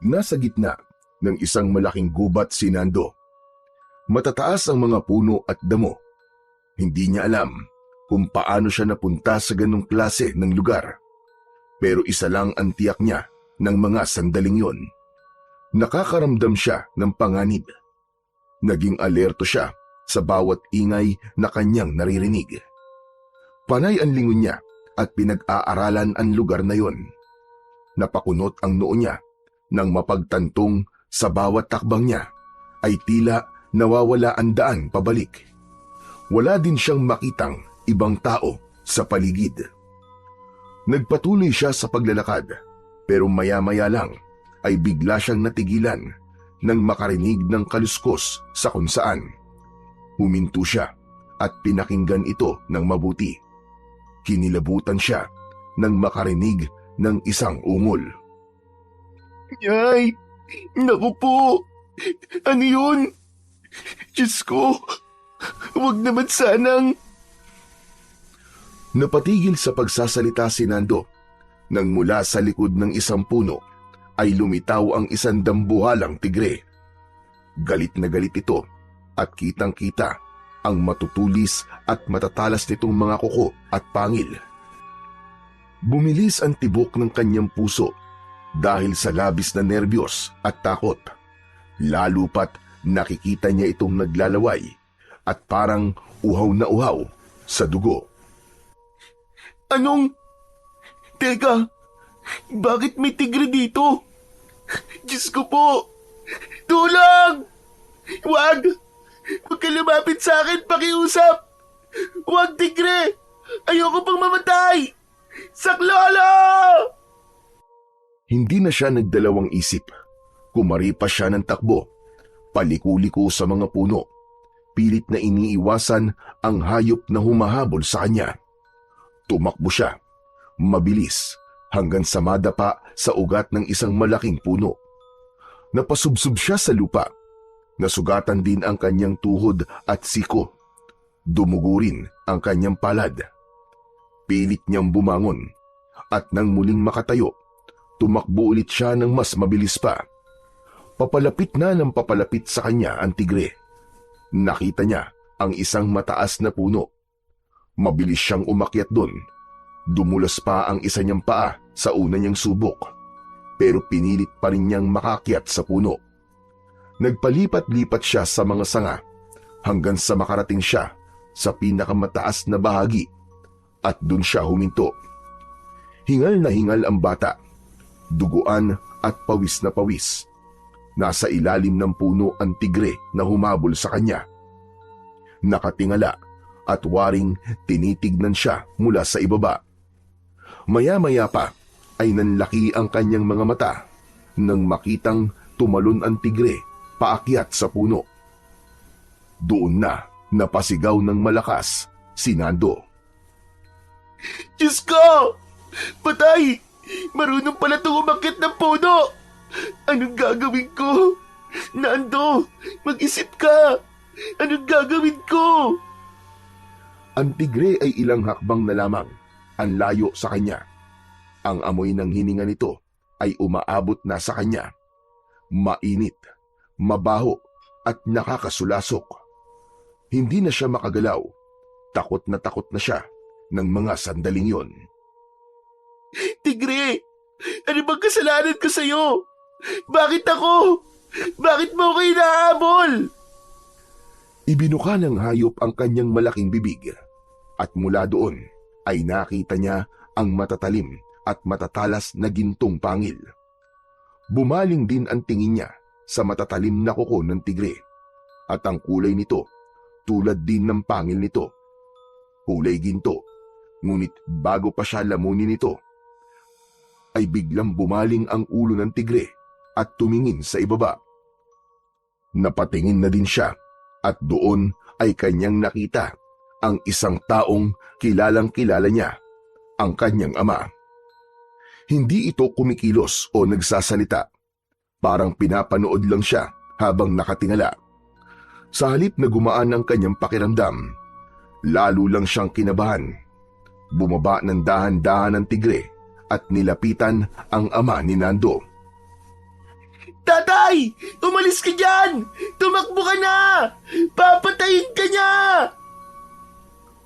Nasa gitna ng isang malaking gubat si Nando. Matataas ang mga puno at damo. Hindi niya alam kung paano siya napunta sa ganong klase ng lugar. Pero isa lang ang tiyak niya ng mga sandaling yon. Nakakaramdam siya ng panganib. Naging alerto siya sa bawat ingay na kanyang naririnig. Panay ang lingon niya at pinag-aaralan ang lugar na yon. Napakunot ang noo niya nang mapagtantong sa bawat takbang niya ay tila nawawala ang daan pabalik. Wala din siyang makitang ibang tao sa paligid. Nagpatuloy siya sa paglalakad pero maya-maya lang ay bigla siyang natigilan nang makarinig ng kaluskos sa kung saan. Huminto siya at pinakinggan ito ng mabuti. Kinilabutan siya nang makarinig ng isang ungol. Yay! Naku po! Ano yun? Diyos ko! Huwag naman sanang... Napatigil sa pagsasalita si Nando nang mula sa likod ng isang puno ay lumitaw ang isang dambuhalang tigre. Galit na galit ito at kitang-kita ang matutulis at matatalas nitong mga kuko at pangil. Bumilis ang tibok ng kanyang puso dahil sa labis na nerbiyos at takot. Lalo pat nakikita niya itong naglalaway at parang uhaw na uhaw sa dugo. Anong... Teka, bakit may tigre dito? Diyos ko po! Tulong! Huwag! Huwag ka lumapit sa akin, pakiusap! Huwag, tigre! Ayoko pang mamatay! Saklolo! Hindi na siya nagdalawang isip. Kumaripas siya ng takbo, paliko-liko sa mga puno. Pilit na iniiwasan ang hayop na humahabol sa kanya. Tumakbo siya, mabilis, hanggang sa madapa sa ugat ng isang malaking puno. Napasubsob siya sa lupa. Nasugatan din ang kanyang tuhod at siko. Dumugo rin ang kanyang palad. Pilit niyang bumangon at nang muling makatayo, tumakbo ulit siya ng mas mabilis pa. Papalapit na ng papalapit sa kanya ang tigre. Nakita niya ang isang mataas na puno. Mabilis siyang umakyat doon. Dumulas pa ang isa niyang paa sa una niyang subok. Pero pinilit pa rin niyang makakyat sa puno. Nagpalipat-lipat siya sa mga sanga hanggang sa makarating siya sa pinakamataas na bahagi at doon siya huminto. Hingal na hingal ang bata. Duguan at pawis na pawis. Nasa ilalim ng puno ang tigre na humabol sa kanya. Nakatingala at waring tinitignan siya mula sa ibaba. Maya-maya pa ay nanlaki ang kanyang mga mata nang makitang tumalon ang tigre paakyat sa puno. Doon na napasigaw ng malakas si Nando. Diyos ko! Patay! Marunong pala itong umakyat ng puno! Anong gagawin ko? Nando, mag-isip ka! Anong gagawin ko? Ang tigre ay ilang hakbang na lamang ang layo sa kanya. Ang amoy ng hininga nito ay umaabot na sa kanya. Mainit, mabaho at nakakasulasok. Hindi na siya makagalaw. Takot na siya ng mga sandaling yon. Tigre! Ano bang kasalanan ko sa'yo? Bakit ako? Bakit mo ako inahabol? Ibinuka ng hayop ang kanyang malaking bibig at mula doon ay nakita niya ang matatalim at matatalas na gintong pangil. Bumaling din ang tingin niya sa matatalim na kuko ng tigre at ang kulay nito tulad din ng pangil nito. Kulay ginto, ngunit bago pa siya lamunin nito, ay biglang bumaling ang ulo ng tigre at tumingin sa ibaba. Napatingin na din siya at doon ay kanyang nakita ang isang taong kilalang-kilala niya, ang kanyang ama. Hindi ito kumikilos o nagsasalita. Parang pinapanood lang siya habang nakatingala. Sa halip na gumaan ang kanyang pakiramdam, lalo lang siyang kinabahan. Bumaba ng dahan-dahan ang tigre at nilapitan ang ama ni Nando. Tatay! Umalis ka dyan! Tumakbo ka na! Papatayin ka niya!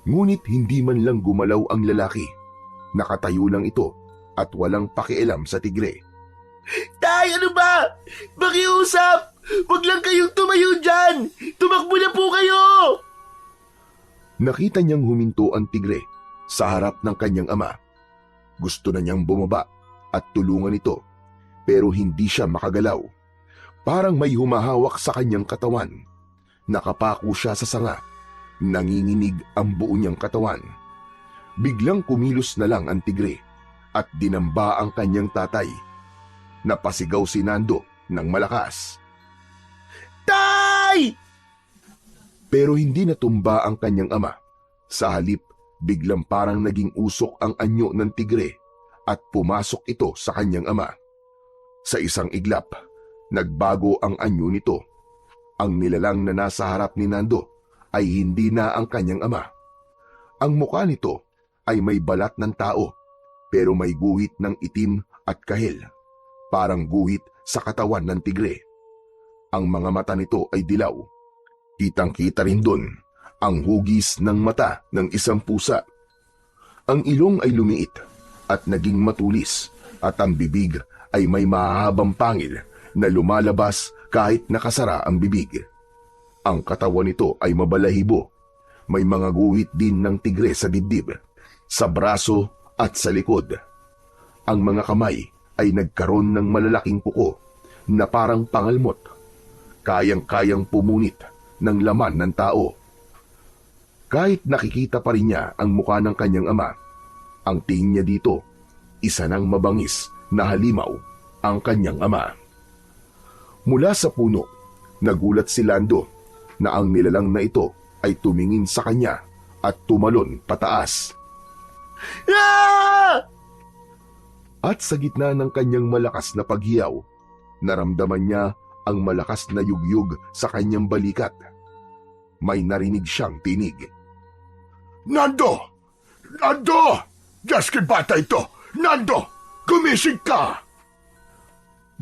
Ngunit hindi man lang gumalaw ang lalaki. Nakatayo lang ito at walang pakialam sa tigre. Tay, ano ba? Pakiusap! Huwag lang kayong tumayo dyan! Tumakbo na po kayo! Nakita niyang huminto ang tigre sa harap ng kanyang ama. Gusto na niyang bumaba at tulungan ito, pero hindi siya makagalaw. Parang may humahawak sa kanyang katawan. Nakapako siya sa sanga. Nanginginig ang buo niyang katawan. Biglang kumilos na lang ang tigre at dinamba ang kanyang tatay. Napasigaw si Nando ng malakas. Tay! Pero hindi natumba ang kanyang ama. Sa halip, biglang parang naging usok ang anyo ng tigre at pumasok ito sa kanyang ama. Sa isang iglap, nagbago ang anyo nito. Ang nilalang na nasa harap ni Nando ay hindi na ang kanyang ama. Ang mukha nito ay may balat ng tao, pero may guhit ng itim at kahel, parang guhit sa katawan ng tigre. Ang mga mata nito ay dilaw. Kitang-kita rin doon ang hugis ng mata ng isang pusa. Ang ilong ay lumiit at naging matulis at ang bibig ay may mahahabang pangil na lumalabas kahit nakasara ang bibig. Ang katawan nito ay mabalahibo. May mga guhit din ng tigre sa dibdib, sa braso at sa likod. Ang mga kamay ay nagkaroon ng malalaking kuko na parang pangalmot. Kayang-kayang pumunit ng laman ng tao. Kahit nakikita pa rin niya ang mukha ng kanyang ama, ang tingin niya dito, isa ng mabangis na halimaw ang kanyang ama. Mula sa puno, nagulat si Lando na ang nilalang na ito ay tumingin sa kanya at tumalon pataas. Ah! At sa gitna ng kanyang malakas na paghiyaw, naramdaman niya ang malakas na yugyug sa kanyang balikat. May narinig siyang tinig. Nando! Nando! Diyos kay bata ito! Nando! Gumising ka!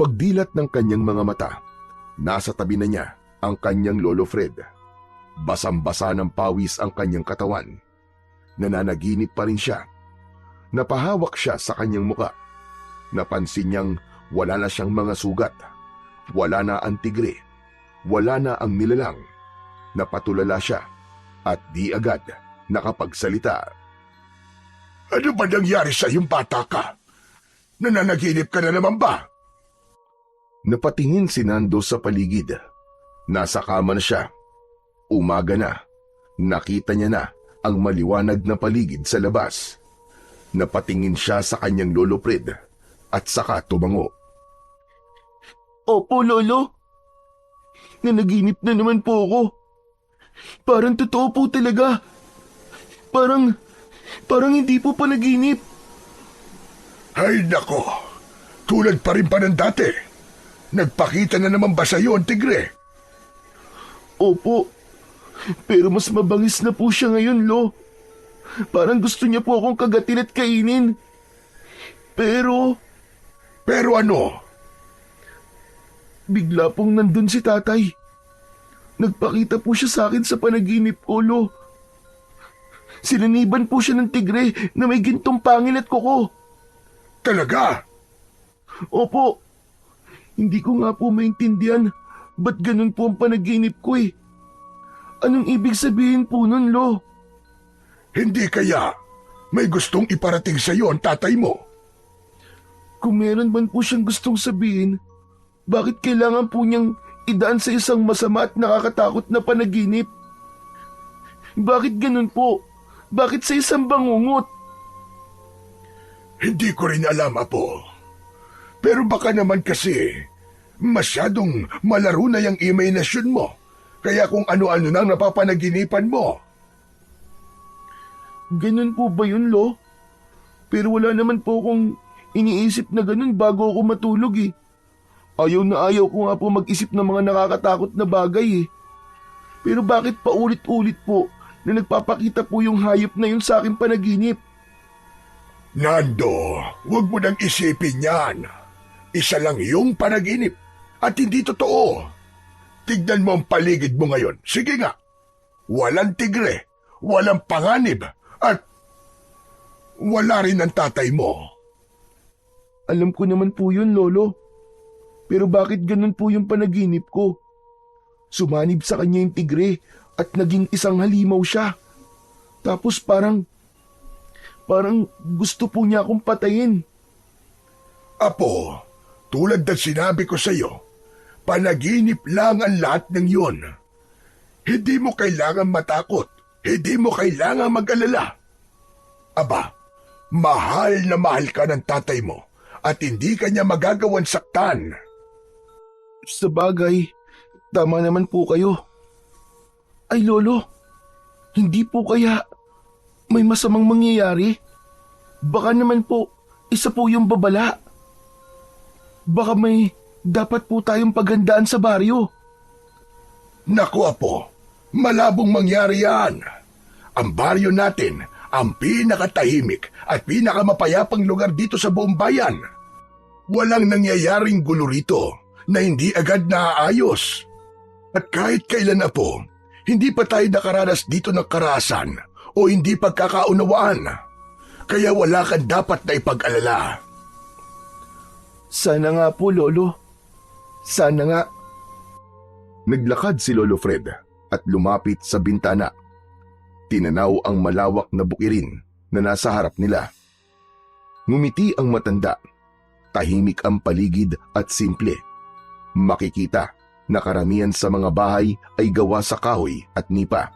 Pagdilat ng kanyang mga mata, nasa tabi na niya ang kanyang lolo Fred. Basang-basa ng pawis ang kanyang katawan. Nananaginip pa rin siya. Napahawak siya sa kanyang muka. Napansin niyang wala na siyang mga sugat. Wala na ang tigre. Wala na ang nilalang. Napatulala siya at di agad nakapagsalita. Ano ba nangyari sa iyong bata ka? Nananaginip ka na naman ba? Napatingin si Nando sa paligid. Nasa kama na siya. Umaga na. Nakita niya na ang maliwanag na paligid sa labas. Napatingin siya sa kanyang lolo Fred at saka tumango. Opo, Lolo. Nanaginip na naman po ako. Parang totoo po talaga. Parang hindi po panaginip. Ay nako, tulad pa rin pa ng dati. Nagpakita na naman ba sa iyo ang tigre? Opo. Pero mas mabangis na po siya ngayon, Lo. Parang gusto niya po akong kagatin at kainin. Pero ano? bigla pong nandun si tatay. Nagpakita po siya sa akin sa panaginip ko, Lo. Sinaniban po siya ng tigre na may gintong pangil at kuko. Talaga? Opo. Hindi ko nga po maintindihan ba't ganun po ang panaginip ko eh. Anong ibig sabihin po nun, Lo? Hindi kaya may gustong iparating sa iyo ang tatay mo? Kung meron man po siyang gustong sabihin, bakit kailangan po niyang idaan sa isang masama at nakakatakot na panaginip? Bakit ganun po? Bakit sa isang bangungot? Hindi ko rin alam, Apo. Pero baka naman kasi masyadong malaro na yung imahinasyon mo. Kaya kung ano-ano nang napapanaginipan mo. Ganun po ba yun, Lo? Pero wala naman po akong iniisip na ganun bago ako matulog eh. Ayaw na ayaw ko nga po mag-isip ng mga nakakatakot na bagay eh. Pero bakit paulit-ulit po na nagpapakita po yung hayop na yun sa aking panaginip? Nando, huwag mo nang isipin yan. Isa lang yung panaginip. at hindi totoo. Tignan mo ang paligid mo ngayon. Sige nga. Walang tigre, walang panganib, at wala rin ang tatay mo. Alam ko naman po yun, Lolo. Pero bakit ganun po yung panaginip ko? Sumanib sa kanya yung tigre at naging isang halimaw siya. Tapos parang gusto po niya akong patayin. Apo, tulad ng sinabi ko sa iyo, panaginip lang ang lahat ng yun. Hindi mo kailangan matakot. Hindi mo kailangan mag-alala. Aba, mahal na mahal ka ng tatay mo at hindi ka niya magagawan saktan. Sa bagay, tama naman po kayo. Ay Lolo, hindi po kaya may masamang mangyayari? Baka naman po, isa po yung babala. Baka may dapat po tayong paghandaan sa baryo. Naku apo, malabong mangyari yan. Ang baryo natin ang pinakatahimik at pinakamapayapang lugar dito sa buong bayan. Walang nangyayaring gulo rito na hindi agad naaayos. At kahit kailan apo, hindi pa tayo nakaranas dito ng karahasan o hindi pagkakaunawaan. Kaya wala kang dapat na ipag-alala. Sana nga po, Lolo. Sana nga. Naglakad si Lolo Fred at lumapit sa bintana. Tinanaw ang malawak na bukirin na nasa harap nila. Ngumiti ang matanda. Tahimik ang paligid at simple. Makikita na karamihan sa mga bahay ay gawa sa kahoy at nipa.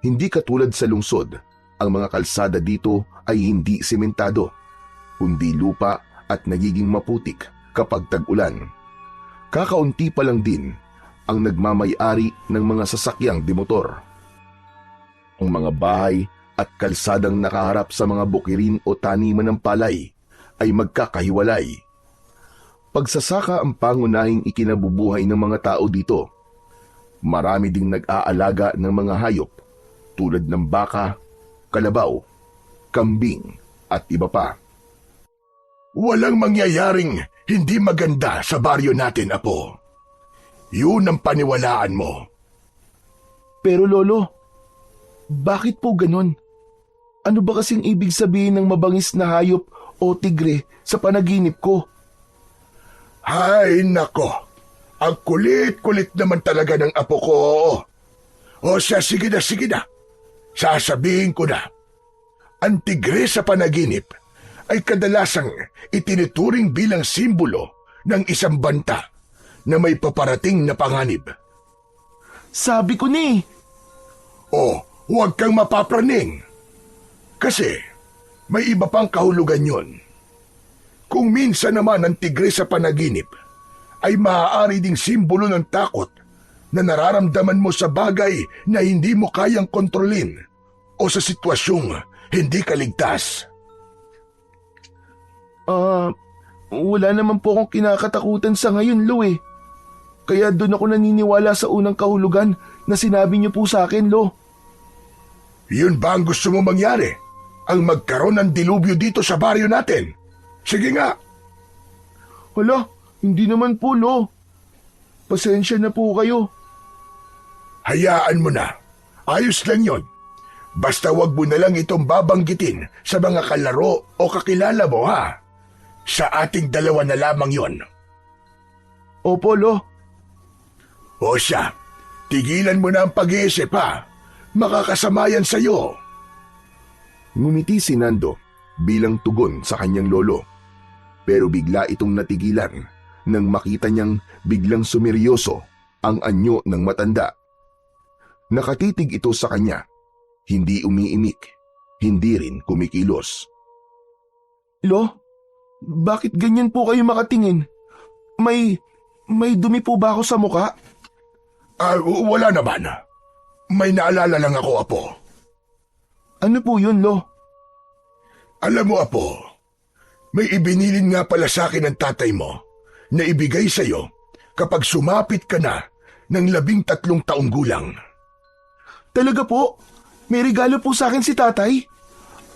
Hindi katulad sa lungsod, ang mga kalsada dito ay hindi sementado, kundi lupa at nagiging maputik kapag tag-ulan. Kakaunti pa lang din ang nagmamay-ari ng mga sasakyang dimotor. Ang mga bahay at kalsadang nakaharap sa mga bukirin o taniman ng palay ay magkakahiwalay. Pagsasaka ang pangunahing ikinabubuhay ng mga tao dito. Marami ding nag-aalaga ng mga hayop tulad ng baka, kalabaw, kambing at iba pa. Walang mangyayaring hindi maganda sa baryo natin, apo. Yun ang paniwalaan mo. Pero Lolo, bakit po ganon? Ano ba kasing ibig sabihin ng mabangis na hayop o tigre sa panaginip ko? Hay nako, ang kulit-kulit naman talaga ng apo ko. O siya, sige na. Sasabihin ko na. Ang tigre sa panaginip ay kadalasang itinuturing bilang simbolo ng isang banta na may paparating na panganib. Sabi ko ni. O, huwag kang mapapraning. Kasi may iba pang kahulugan yon. Kung minsan naman ang tigre sa panaginip ay maaari ding simbolo ng takot na nararamdaman mo sa bagay na hindi mo kayang kontrolin o sa sitwasyong hindi ka ligtas. Wala naman po akong kinakatakutan sa ngayon, Lo eh. Kaya doon ako naniniwala sa unang kahulugan na sinabi niyo po sa akin, Lo. Yun ba ang gusto mo mangyari? Ang magkaroon ng dilubyo dito sa baryo natin? Sige nga. Hala, hindi naman po, Lo. Pasensya na po kayo. Hayaan mo na. Ayos lang yon. Basta wag mo na lang itong babanggitin sa mga kalaro o kakilala mo, ha? Sa ating dalawa na lamang yon. Opo, Lo. O siya, tigilan mo na ang pag-iisip, ha? Makakasama yan sa'yo. Ngumiti si Nando bilang tugon sa kanyang lolo. Pero bigla itong natigilan nang makita niyang biglang sumeryoso ang anyo ng matanda. Nakatitig ito sa kanya, hindi umiimik, hindi rin kumikilos. Lo, bakit ganyan po kayo makatingin? May dumi po ba ako sa muka? Wala naman. May naalala lang ako, apo. Ano po yun, Lo? Alam mo, apo, may ibinilin nga pala sa akin ng tatay mo na ibigay sa'yo kapag sumapit ka na ng 13 taong gulang. Talaga po? May regalo po sa akin si tatay?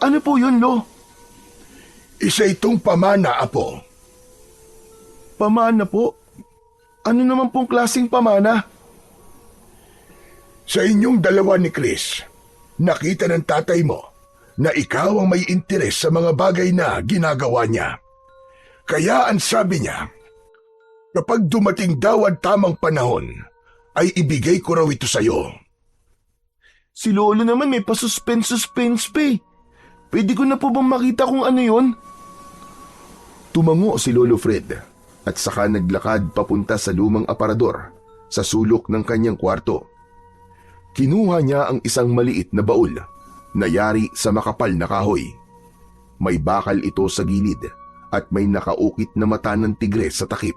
Ano po yun, Lo? Isa itong pamana, apo. Pamana po? Ano naman pong klaseng pamana? Sa inyong dalawa ni Chris, nakita ng tatay mo na ikaw ang may interes sa mga bagay na ginagawa niya. Kaya ang sabi niya, kapag dumating daw ang tamang panahon, ay ibigay ko raw ito sa'yo. Si Lolo naman may pa-suspense pa eh. Pwede ko na po bang makita kung ano yon? Tumango si Lolo Fred at saka naglakad papunta sa lumang aparador sa sulok ng kanyang kwarto. Kinuha niya ang isang maliit na baul na yari sa makapal na kahoy. May bakal ito sa gilid at may nakaukit na mata ng tigre sa takip.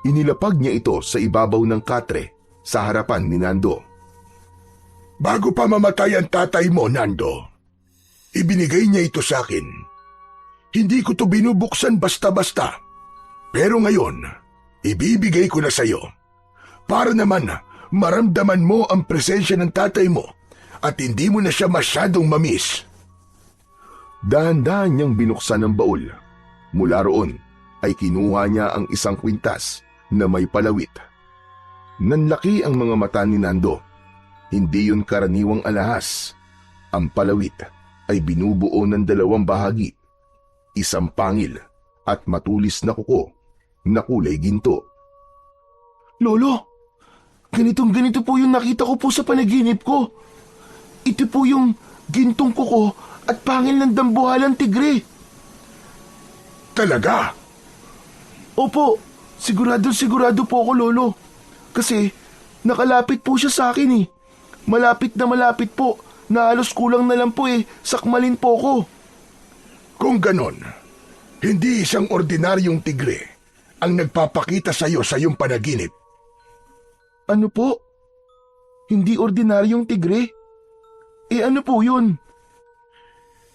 Inilapag niya ito sa ibabaw ng katre sa harapan ni Nando. Bago pa mamatay ang tatay mo, Nando, ibinigay niya ito sa akin. Hindi ko to binubuksan basta-basta. Pero ngayon, ibibigay ko na sa'yo. Para naman maramdaman mo ang presensya ng tatay mo at hindi mo na siya masyadong mamiss. Dahan-dahan niyang binuksan ang baul. Mula roon ay kinuha niya ang isang kwintas na may palawit. Nanlaki ang mga mata ni Nando. Hindi yun karaniwang alahas. Ang palawit ay binubuo ng dalawang bahagi. Isang pangil at matulis na kuko na kulay ginto. Lolo, ganito po yung nakita ko po sa panaginip ko. Ito po yung gintong kuko at pangil ng dambuhalang tigre. Talaga? Opo, sigurado po ako, Lolo. Kasi nakalapit po siya sa akin eh. Malapit na malapit po, na halos kulang na lang po eh, sakmalin po ko. Kung ganon, hindi isang ordinaryong tigre ang nagpapakita sa iyo sa iyong panaginip. Ano po? Hindi ordinaryong tigre? Eh ano po yun?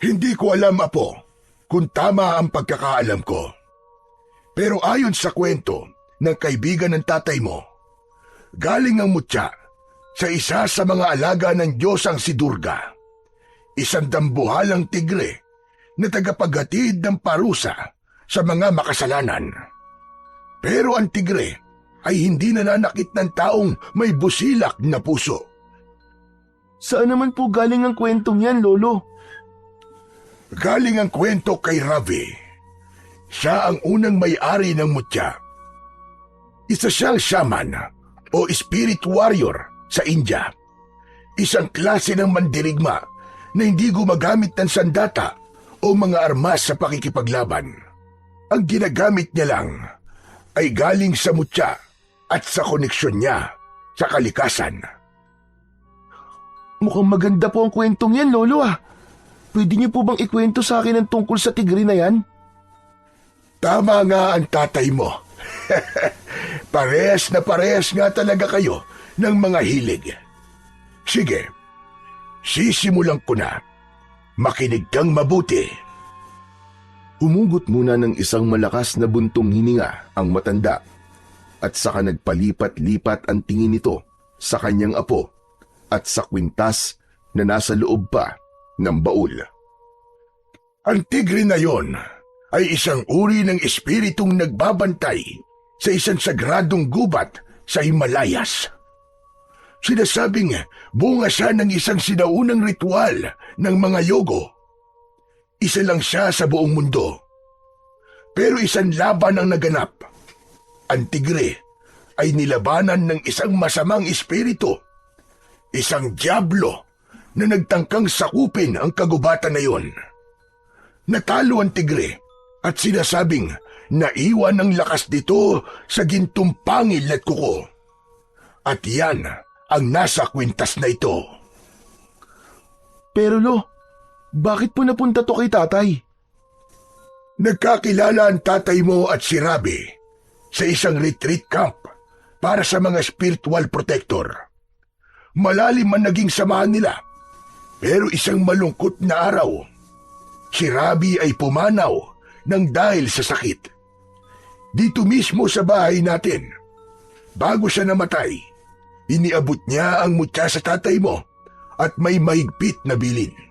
Hindi ko alam, Apo, kung tama ang pagkakaalam ko. Pero ayon sa kwento ng kaibigan ng tatay mo, galing ang mutya sa isa sa mga alaga ng Diyosang si Durga, isang dambuhalang tigre na tagapaghatid ng parusa sa mga makasalanan. Pero ang tigre ay hindi nananakit ng taong may busilak na puso. Saan naman po galing ang kwentong yan, Lolo? Galing ang kwento kay Ravi. Siya ang unang may-ari ng mutya. Isa siyang shaman o spirit warrior sa India. Isang klase ng mandirigma na hindi gumagamit ng sandata o mga armas sa pakikipaglaban. Ang ginagamit niya lang ay galing sa mutya at sa koneksyon niya sa kalikasan. Mukhang maganda po ang kwentong yan, Lolo ah. Pwede niyo po bang ikwento sa akin ang tungkol sa tigre na yan? Tama nga ang tatay mo. Parehas na parehas nga talaga kayo ng mga hilig. Sige, sisimulan ko na. Makinig kang mabuti. Umugot muna ng isang malakas na buntong hininga ang matanda at saka nagpalipat-lipat ang tingin nito sa kanyang apo at sa kwintas na nasa loob pa ng baul. Ang tigre na yon ay isang uri ng espiritong nagbabantay sa isang sagradong gubat sa Himalayas. Sinasabing bunga siya ng isang sinaunang ritual ng mga yogo. Isa lang siya sa buong mundo. Pero isang laban ang naganap. Ang tigre ay nilabanan ng isang masamang espiritu. Isang diablo na nagtangkang sakupin ang kagubatan na yon. Natalo ang tigre at sinasabing naiwan ang lakas dito sa gintong pangil at kuko. At yan ang nasa kwintas na ito. Pero Lo, bakit po napunta to kay tatay? Nagkakilala ang tatay mo at si Rabi sa isang retreat camp para sa mga spiritual protector. Malalim man naging samahan nila, pero isang malungkot na araw, si Rabi ay pumanaw ng dahil sa sakit. Dito mismo sa bahay natin, bago siya namatay, iniabot niya ang mutya sa tatay mo at may mahigpit na bilin.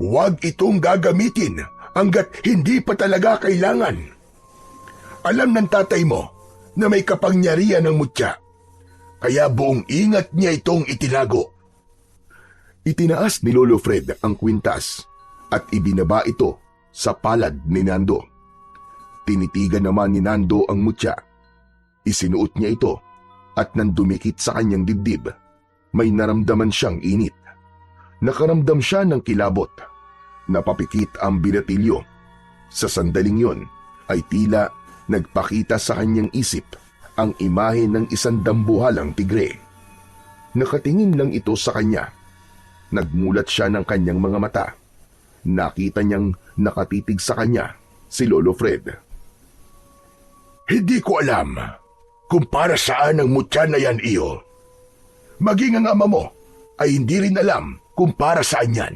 Huwag itong gagamitin hanggat hindi pa talaga kailangan. Alam ng tatay mo na may kapangyarihan ng mutya, kaya buong ingat niya itong itinago. Itinaas ni Lolo Fred ang kwintas at ibinaba ito sa palad ni Nando. Tinitigan naman ni Nando ang mutya. Isinuot niya ito at nang dumikit sa kanyang dibdib, may naramdaman siyang init. Nakaramdam siya ng kilabot. Napapikit ang binatilyo. Sa sandaling yon ay tila nagpakita sa kanyang isip ang imahe ng isang dambuhalang tigre. Nakatingin lang ito sa kanya. Nagmulat siya ng kanyang mga mata. Nakita niyang nakatitig sa kanya si Lolo Fred. Hindi ko alam kung para saan ang mutya na yan, iyo. Maging ang ama mo ay hindi rin alam kung para saan yan.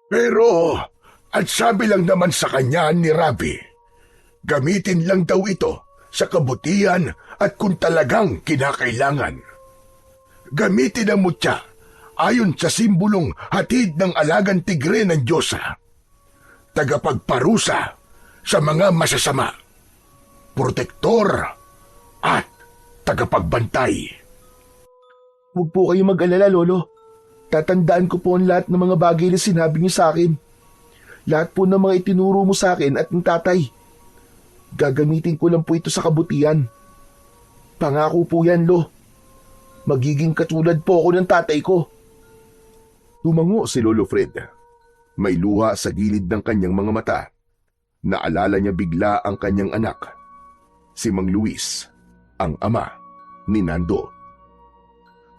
Pero at sabi lang naman sa kanya ni Rabi, gamitin lang daw ito sa kabutihan at kung talagang kinakailangan. Gamitin ang mutya ayon sa simbolong hatid ng alagang tigre ng Diyosa, tagapagparusa sa mga masasama, protektor at tagapagbantay. Huwag po kayo mag-alala, Lolo. Tatandaan ko po ang lahat ng mga bagay na sinabi niyo sa akin. Lahat po ng mga itinuro mo sa akin at ng tatay. Gagamitin ko lang po ito sa kabutihan. Pangako po yan, Lo. Magiging katulad po ako ng tatay ko. Tumango si Lolo Fred. May luha sa gilid ng kanyang mga mata. Naalala niya bigla ang kanyang anak, si Mang Luis, ang ama ni Nando.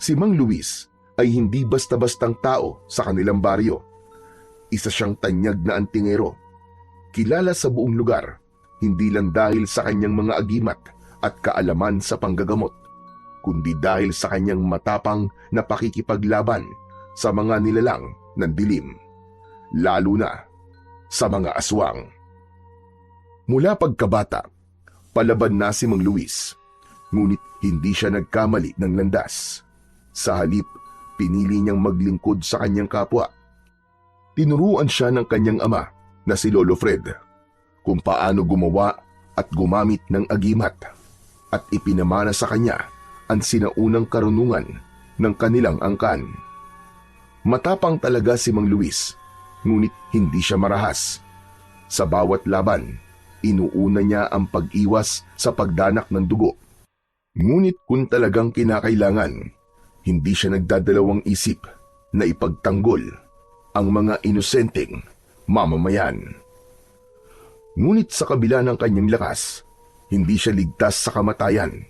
Si Mang Luis ay hindi basta-bastang tao sa kanilang baryo. Isa siyang tanyag na antingero. Kilala sa buong lugar, hindi lang dahil sa kanyang mga agimat at kaalaman sa panggagamot, kundi dahil sa kanyang matapang na pakikipaglaban sa mga nilalang ng dilim, lalo na sa mga aswang. Mula pagkabata, palaban na si Mang Luis, ngunit hindi siya nagkamali ng landas. Sa halip, pinili niyang maglingkod sa kanyang kapwa. Tinuruan siya ng kanyang ama na si Lolo Fred kung paano gumawa at gumamit ng agimat at ipinamana sa kanya ang sinaunang karunungan ng kanilang angkan. Matapang talaga si Mang Luis, ngunit hindi siya marahas. Sa bawat laban, inuuna niya ang pag-iwas sa pagdanak ng dugo. Ngunit kung talagang kinakailangan, hindi siya nagdadalawang isip na ipagtanggol ang mga inosenteng mamamayan. Ngunit sa kabila ng kanyang lakas, hindi siya ligtas sa kamatayan.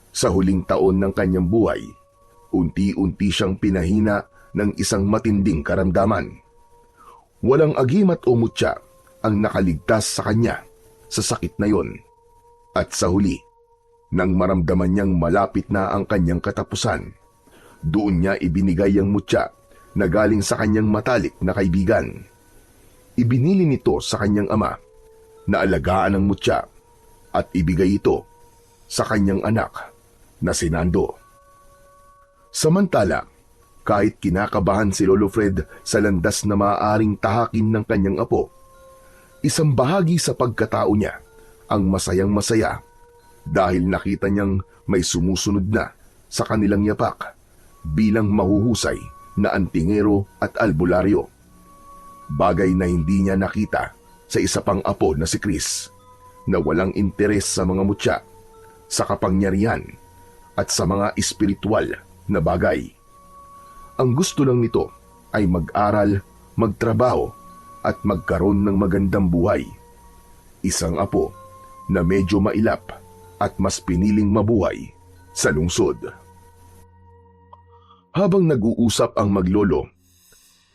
Sa huling taon ng kanyang buhay, unti-unti siyang pinahina ng isang matinding karamdaman. Walang agimat o mutya ang nakaligtas sa kanya sa sakit na yon. At sa huli, nang maramdaman niyang malapit na ang kanyang katapusan, doon niya ibinigay ang mutya na galing sa kanyang matalik na kaibigan. Ibinili nito sa kanyang ama na alagaan ang mutya at ibigay ito sa kanyang anak na si Nando. Samantala, kahit kinakabahan si Lolo Fred sa landas na maaaring tahakin ng kanyang apo, isang bahagi sa pagkatao niya ang masayang masaya dahil nakita niyang may sumusunod na sa kanilang yapak bilang mahuhusay na antingero at albularyo. Bagay na hindi niya nakita sa isa pang apo na si Chris, na walang interes sa mga mutya, sa kapangyarihan at sa mga espiritual na bagay. Ang gusto lang nito ay mag-aral, magtrabaho at magkaroon ng magandang buhay. Isang apo na medyo mailap at mas piniling mabuhay sa lungsod. Habang nag-uusap ang maglolo,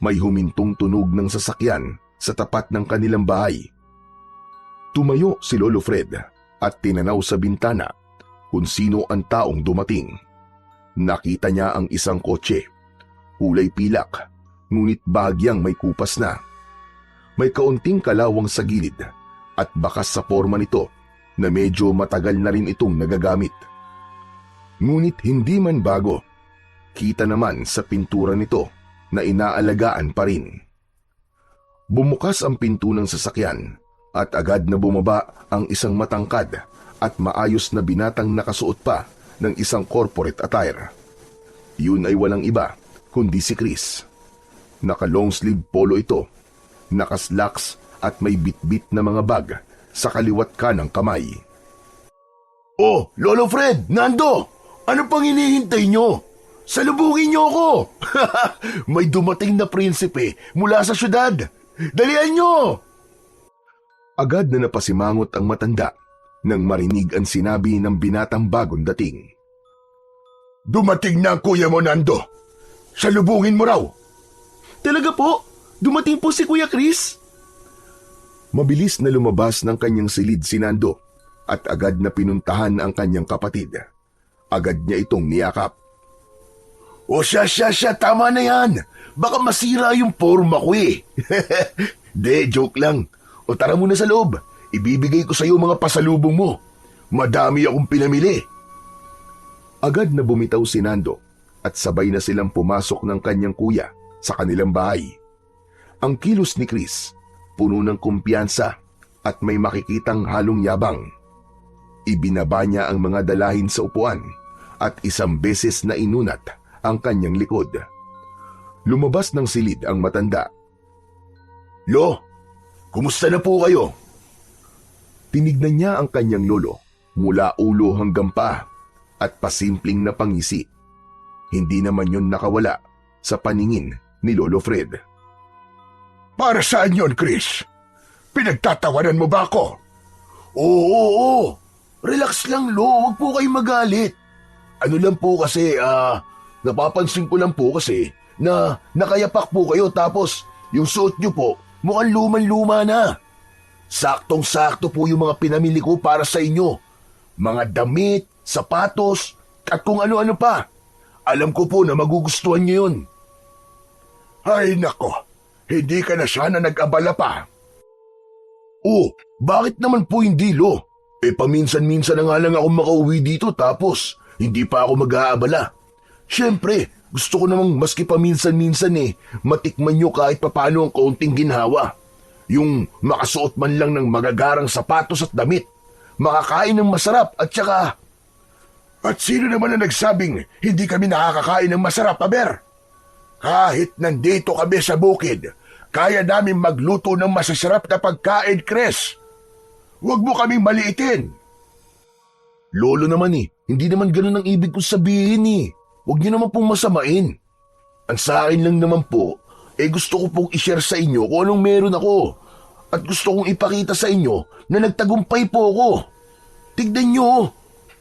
may humintong tunog ng sasakyan sa tapat ng kanilang bahay. Tumayo si Lolo Fred at tinanaw sa bintana kung sino ang taong dumating. Nakita niya ang isang kotse, kulay pilak, ngunit bahagyang may kupas na. May kaunting kalawang sa gilid at bakas sa forma nito na medyo matagal na rin itong nagagamit. Ngunit hindi man bago, kita naman sa pintura nito na inaalagaan pa rin. Bumukas ang pinto ng sasakyan at agad na bumaba ang isang matangkad at maayos na binatang nakasuot pa ng isang corporate attire. Yun ay walang iba kundi si Chris. Naka-long sleeve polo ito, naka-slacks at may bitbit na mga bag sa kaliwat kanang kamay. Oh, Lolo Fred, Nando! Ano pang hinihintay nyo? Salubungin nyo ako! May dumating na prinsipe mula sa syudad. Dalian nyo! Agad na napasimangot ang matanda nang marinig ang sinabi ng binatang bagong dating. Dumating na ang kuya mo, Nando. Salubungin mo raw. Talaga po? Dumating po si Kuya Chris? Mabilis na lumabas ng kanyang silid si Nando at agad na pinuntahan ang kanyang kapatid. Agad niya itong niyakap. O siya, tama na yan. Baka masira yung forma ko eh. De, joke lang. O tara muna sa loob. Ibibigay ko sa iyo mga pasalubong mo. Madami akong pinamili. Agad na bumitaw si Nando at sabay na silang pumasok ng kanyang kuya sa kanilang bahay. Ang kilos ni Chris, puno ng kumpiyansa at may makikitang halong yabang. Ibinaba niya ang mga dalahin sa upuan at isang beses na inunat ang kanyang likod. Lumabas ng silid ang matanda. Lo, kumusta na po kayo? Tinignan niya ang kanyang lolo mula ulo hanggang paa at pasimpleng na pangisi. Hindi naman yun nakawala sa paningin ni Lolo Fred. Para saan yon, Chris? Pinagtatawanan mo ba ako? Oo. Relax lang, Lo. Huwag po kayong magalit. Ano lang po kasi, napapansin ko lang po kasi na nakayapak po kayo tapos yung suot nyo po mukhang luman-luma na. Saktong-sakto po yung mga pinamili ko para sa inyo. Mga damit, sapatos, at kung ano-ano pa. Alam ko po na magugustuhan nyo yun. Ay nako, hindi ka na sana nag-abala pa. Oh, bakit naman po hindi, Lo? Paminsan-minsan na nga lang ako makauwi dito tapos hindi pa ako mag-aabala. Siyempre, gusto ko namang maski paminsan-minsan matikman nyo kahit papano ang kaunting ginhawa. Yung makasuot man lang ng magagarang sapatos at damit. Makakain ng masarap at saka... At sino naman ang nagsabing hindi kami nakakakain ng masarap, Aber? Kahit nandito kami sa bukid, kaya namin magluto ng masasarap na pagkain, Chris. Huwag mo kaming maliitin. Lolo naman hindi naman ganun ang ibig kong sabihin Huwag niyo naman pong masamain. Ang sa akin lang naman po, gusto ko pong i-share sa inyo kung anong meron ako. At gusto kong ipakita sa inyo na nagtagumpay po ako. Tignan nyo,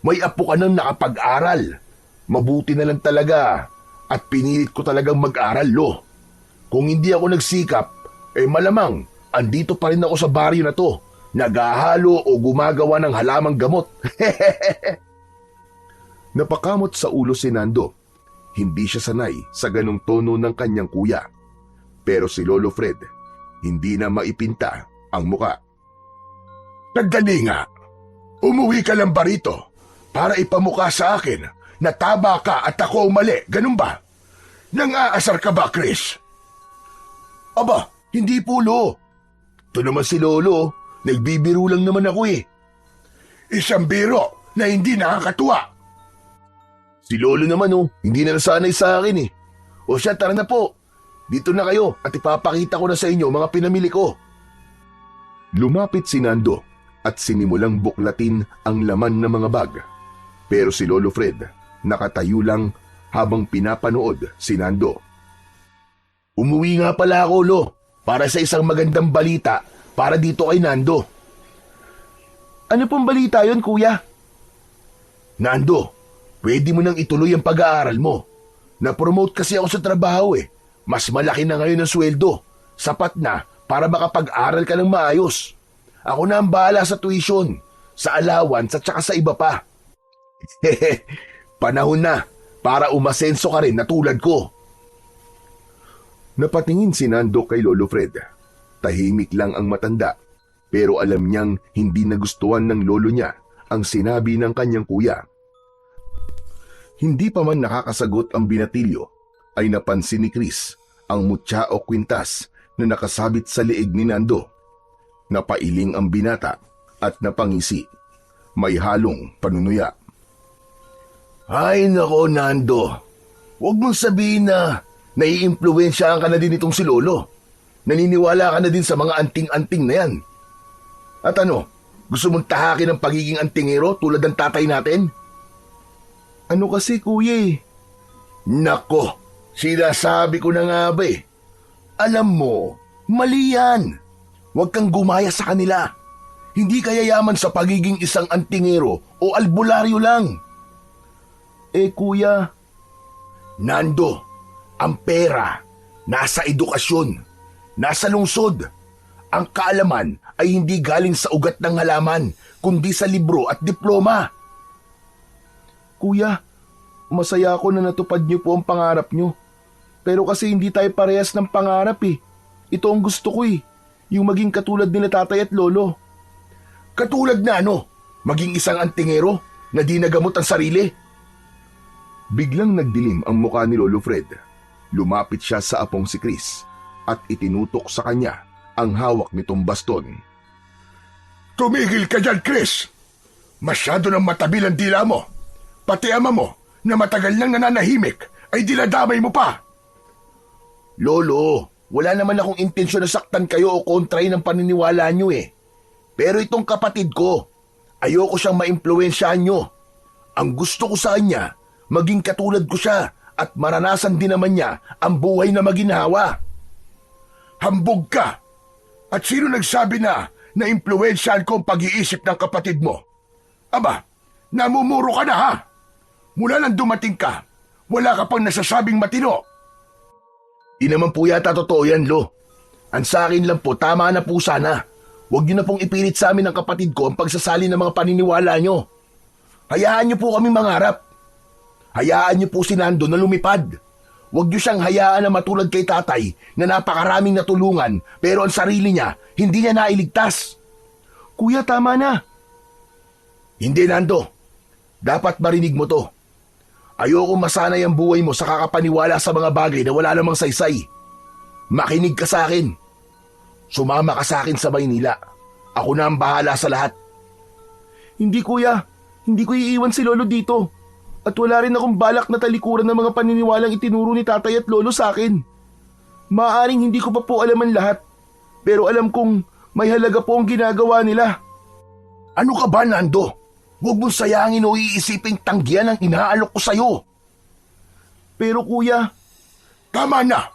may apo ka nang nakapag-aral. Mabuti na lang talaga at pinilit ko talagang mag-aral, Lo. Kung hindi ako nagsikap, malamang andito pa rin ako sa baryo na to, naghahalo o gumagawa ng halamang gamot. Napakamot sa ulo si Nando. Hindi siya sanay sa ganong tono ng kanyang kuya. Pero si Lolo Fred, hindi na maipinta ang muka. Nagdali nga. Umuwi ka lang ba rito para ipamukha sa akin na tama ka at ako mali, ganun ba? Nang-aasar ka ba, Chris? Aba, hindi po, Lo. Ito naman si Lolo, nagbibiro lang naman ako Isang biro na hindi nakakatuwa. Si Lolo naman hindi na nasanay sa akin O siya, tara na po. Dito na kayo at ipapakita ko na sa inyo mga pinamili ko. Lumapit si Nando at sinimulang buklatin ang laman ng mga bag. Pero si Lolo Fred nakatayo lang habang pinapanood si Nando. Umuwi nga pala ako, Lo, para sa isang magandang balita para dito kay Nando. Ano pong balita yon, Kuya? Nando, pwede mo nang ituloy ang pag-aaral mo. Na-promote kasi ako sa trabaho Mas malaki na ngayon ang sweldo. Sapat na para makapag-aral ka ng maayos. Ako na ang bahala sa tuition, sa allowance at saka sa iba pa. Panahon na para umasenso ka rin na tulad ko. Napatingin si Nando kay Lolo Fred. Tahimik lang ang matanda, pero alam niyang hindi nagustuhan ng lolo niya ang sinabi ng kanyang kuya. Hindi pa man nakakasagot ang binatilyo, ay napansin ni Chris ang mutya o kwintas na nakasabit sa leeg ni Nando. Napailing ang binata at napangisi. May halong panunuya. Ay nako, Nando. Huwag mong sabihin na naiimpluwensyahan ka na din itong si Lolo. Naniniwala ka na din sa mga anting-anting na yan. At ano, gusto mong tahakin ang pagiging antingero tulad ng tatay natin? Ano kasi, kuya eh? Nako, sinasabi ko na nga ba eh. Alam mo, mali yan. Huwag kang gumaya sa kanila. Hindi ka yayaman sa pagiging isang antingero o albularyo lang. Eh kuya, Nando, ang pera, nasa edukasyon, nasa lungsod. Ang kaalaman ay hindi galing sa ugat ng halaman, kundi sa libro at diploma. Kuya, masaya ako na natupad niyo po ang pangarap niyo. Pero kasi hindi tayo parehas ng pangarap eh. Ito ang gusto ko eh, yung maging katulad nila tatay at lolo. Katulad na ano? Maging isang antingero na di nagamot ang sarili? Biglang nagdilim ang mukha ni Lolo Fred. Lumapit siya sa apong si Chris at itinutok sa kanya ang hawak nitong baston. Tumigil ka dyan, Chris! Masyado nang matabil ang dila mo. Pati ama mo, na matagal nang nananahimik, ay dinadamay mo pa. Lolo, wala naman akong intensyon na saktan kayo o kontrahin ang paniniwala nyo eh. Pero itong kapatid ko, ayoko siyang maimpluwensyahan nyo. Ang gusto ko sa kanya, maging katulad ko siya at maranasan din naman niya ang buhay na maginhawa. Hambog ka! At sino nagsabi na impluwensyahan ko ang pag-iisip ng kapatid mo? Aba, namumuro ka na ha? Mula nang dumating ka, wala ka pang nasasabing matino. Di naman po yata totoo yan, Lo. Ang sa akin lang po, tama na po sana. Huwag niyo na pong ipilit sa amin ng kapatid ko ang pagsasali ng mga paniniwala niyo. Hayaan niyo po kami mangarap. Hayaan niyo po si Nando na lumipad. Huwag niyo siyang hayaan na matulad kay tatay na napakaraming natulungan pero ang sarili niya hindi niya nailigtas. Kuya, tama na. Hindi, Nando. Dapat marinig mo to. Ayoko masanay ang buhay mo sa kakapaniwala sa mga bagay na wala namang saysay. Makinig ka sa akin. Sumama ka sa akin sa Maynila. Ako na ang bahala sa lahat. Hindi, kuya. Hindi ko iiwan si Lolo dito. At wala rin akong balak na talikuran ng mga paniniwalang itinuro ni tatay at lolo sa akin. Maaaring hindi ko pa po alam ang lahat. Pero alam kong may halaga po ang ginagawa nila. Ano ka ba, Nando? Huwag mong sayangin o iisiping tanggihan ang inaalok ko sa'yo. Pero kuya... Tama na!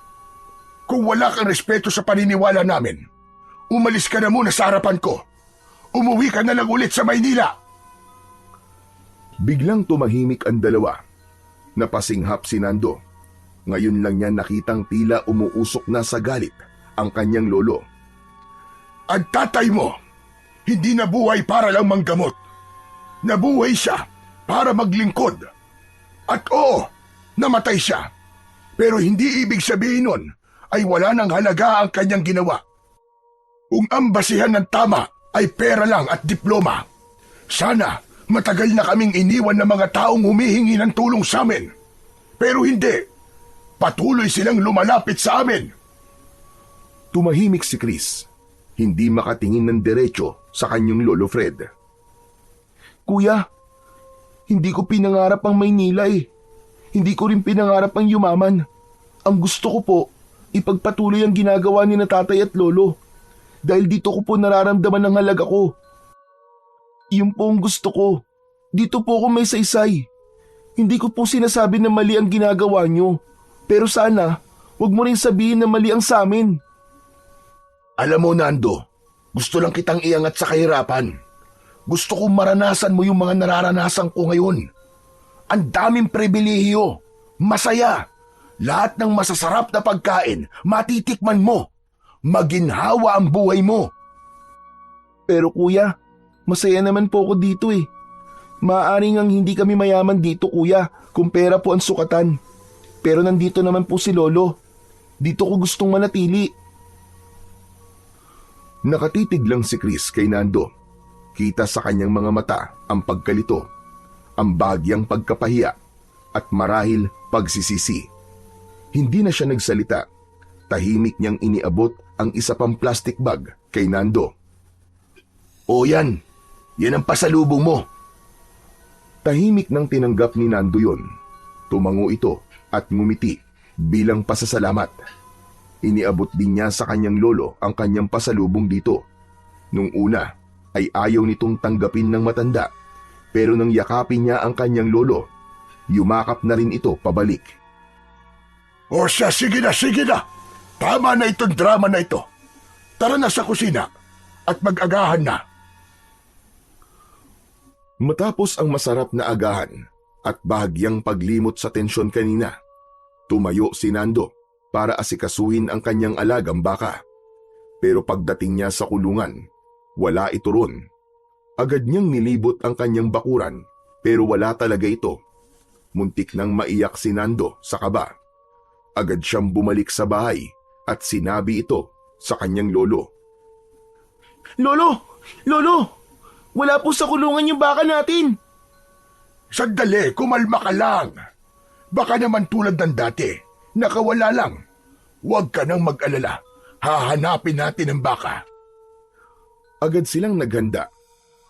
Kung wala kang respeto sa paniniwala namin, umalis ka na muna sa harapan ko. Umuwi ka na lang ulit sa Maynila. Biglang tumahimik ang dalawa. Napasinghap si Nando. Ngayon lang niya nakitang tila umuusok na sa galit ang kanyang lolo. Ang tatay mo, hindi nabuhay para lang manggamot. Nabuhay siya para maglingkod. At oo, namatay siya. Pero hindi ibig sabihin nun ay wala nang halaga ang kanyang ginawa. Kung ang basihan ng tama ay pera lang at diploma, sana matagal na kaming iniwan ng mga taong humihingi ng tulong sa amin. Pero hindi. Patuloy silang lumalapit sa amin. Tumahimik si Chris. Hindi makatingin ng diretso sa kanyang lolo Fred. Kuya, hindi ko pinangarap ang Maynila eh. Hindi ko rin pinangarap ang yumaman. Ang gusto ko po, ipagpatuloy ang ginagawa ni na tatay at lolo. Dahil dito ko po nararamdaman ang halaga ko. Yun po ang gusto ko. Dito po ako may saysay. Hindi ko po sinasabi na mali ang ginagawa nyo. Pero sana, wag mo rin sabihin na mali ang sa amin. Alam mo, Nando, gusto lang kitang iangat sa kahirapan. Gusto kong maranasan mo yung mga nararanasan ko ngayon. Ang daming pribilehiyo, masaya. Lahat ng masasarap na pagkain, matitikman mo. Maginhawa ang buhay mo. Pero kuya, masaya naman po ako dito eh. Maaaring ang hindi kami mayaman dito, kuya, kung pera po ang sukatan. Pero nandito naman po si Lolo. Dito ko gustong manatili. Nakatitig lang si Chris kay Nando. Kita sa kanyang mga mata ang pagkalito, ang bagyang pagkapahiya, at marahil pagsisisi. Hindi na siya nagsalita. Tahimik niyang iniabot ang isa pang plastic bag kay Nando. O yan, yan ang pasalubong mo. Tahimik nang tinanggap ni Nando yun. Tumango ito at ngumiti bilang pasasalamat. Iniabot din niya sa kanyang lolo ang kanyang pasalubong dito. Nung una ay ayaw nitong tanggapin ng matanda, pero nang yakapin niya ang kanyang lolo, yumakap na rin ito pabalik. O siya, sige na. Tama na itong drama na ito. Tara na sa kusina at mag-agahan na. Matapos ang masarap na agahan at bahagyang paglimot sa tensyon kanina, tumayo si Nando para asikasuhin ang kanyang alagang baka. Pero pagdating niya sa kulungan, wala ito ron. Agad niyang nilibot ang kanyang bakuran pero wala talaga ito. Muntik nang maiyak si Nando sa kaba. Agad siyang bumalik sa bahay at sinabi ito sa kanyang lolo. Lolo! Wala po sa kulungan yung baka natin. Sandali, kumalma ka lang. Baka naman tulad ng dati, nakawala lang. Huwag ka nang mag-alala. Hahanapin natin ang baka. Agad silang naghanda.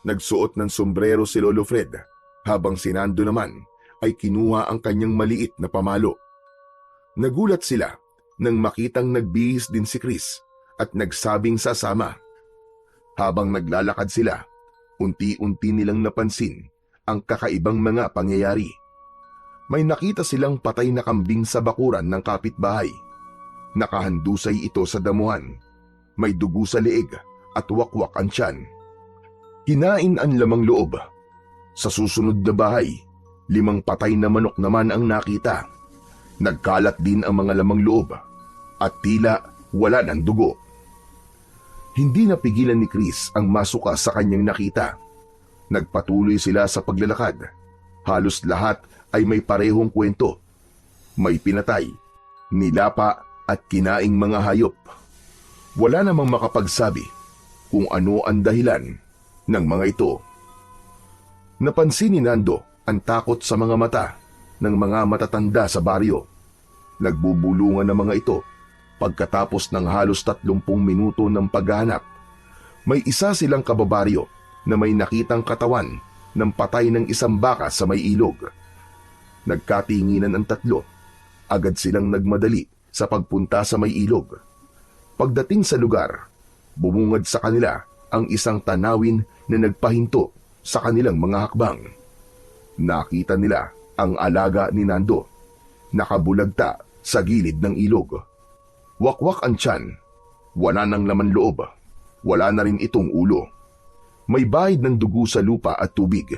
Nagsuot ng sombrero si Lolo Fred, habang si Nando naman ay kinuha ang kanyang maliit na pamalo. Nagulat sila nang makitang nagbihis din si Chris at nagsabing sasama. Habang naglalakad sila, unti-unti nilang napansin ang kakaibang mga pangyayari. May nakita silang patay na kambing sa bakuran ng kapitbahay. Nakahandusay ito sa damuhan. May dugo sa leeg at wakwak ang tiyan. Kinain ang lamang loob. Sa susunod na bahay, 5 patay na manok naman ang nakita. Nagkalat din ang mga lamang loob at tila wala ng dugo. Hindi napigilan ni Chris ang masuka sa kanyang nakita. Nagpatuloy sila sa paglalakad. Halos lahat ay may parehong kwento. May pinatay, nilapa at kinaing mga hayop. Wala namang makapagsabi kung ano ang dahilan ng mga ito. Napansin ni Nando ang takot sa mga mata ng mga matatanda sa baryo. Nagbubulungan ng mga ito. Pagkatapos ng halos 30 minuto ng paghahanap, may isa silang kababaryo na may nakitang katawan ng patay ng isang baka sa may ilog. Nagkatinginan ang tatlo. Agad silang nagmadali sa pagpunta sa may ilog. Pagdating sa lugar, bumungad sa kanila ang isang tanawin na nagpahinto sa kanilang mga hakbang. Nakita nila ang alaga ni Nando, nakabulagta sa gilid ng ilog. Wakwak ang tiyan, wala nang laman loob, wala na rin itong ulo. May bahid ng dugo sa lupa at tubig.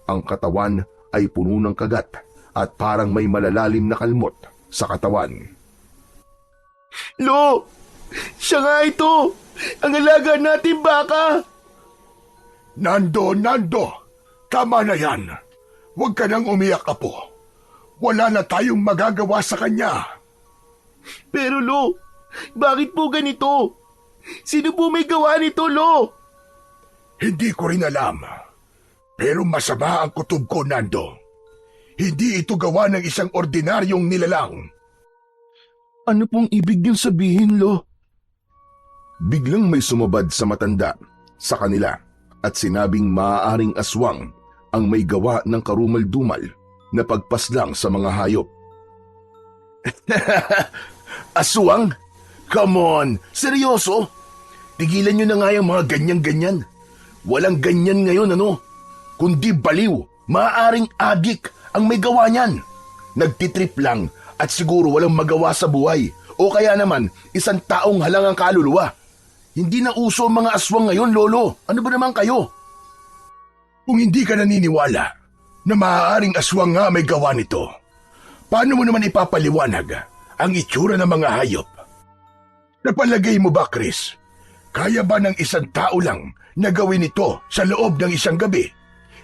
Ang katawan ay puno ng kagat at parang may malalalim na kalmot sa katawan. Lo! Siya nga ito! Ang alaga natin baka! Nando! Tama na yan. Huwag ka nang umiyak, apo. Wala na tayong magagawa sa kanya. Pero Lo, bakit po ganito? Sino po may gawa nito, Lo? Hindi ko rin alam. Pero masama ang kutob ko, Nando. Hindi ito gawa ng isang ordinaryong nilalang. Ano pong ibig niyong sabihin, Lo? Biglang may sumabad sa matanda sa kanila at sinabing maaaring aswang ang may gawa ng karumal-dumal na pagpaslang sa mga hayop. Aswang? Come on! Seryoso? Tigilan nyo na nga yung mga ganyan-ganyan. Walang ganyan ngayon, ano? Kundi baliw, maaaring adik ang may gawa niyan. Nagtitrip lang at siguro walang magawa sa buhay. O kaya naman, isang taong halang ang kaluluwa. Hindi na uso ang mga aswang ngayon, Lolo. Ano ba naman kayo? Kung hindi ka naniniwala na maaaring aswang nga may gawa nito, paano mo naman ipapaliwanag ang itsura ng mga hayop? Napalagay mo ba, Chris? Kaya ba ng isang tao lang na gawin ito sa loob ng isang gabi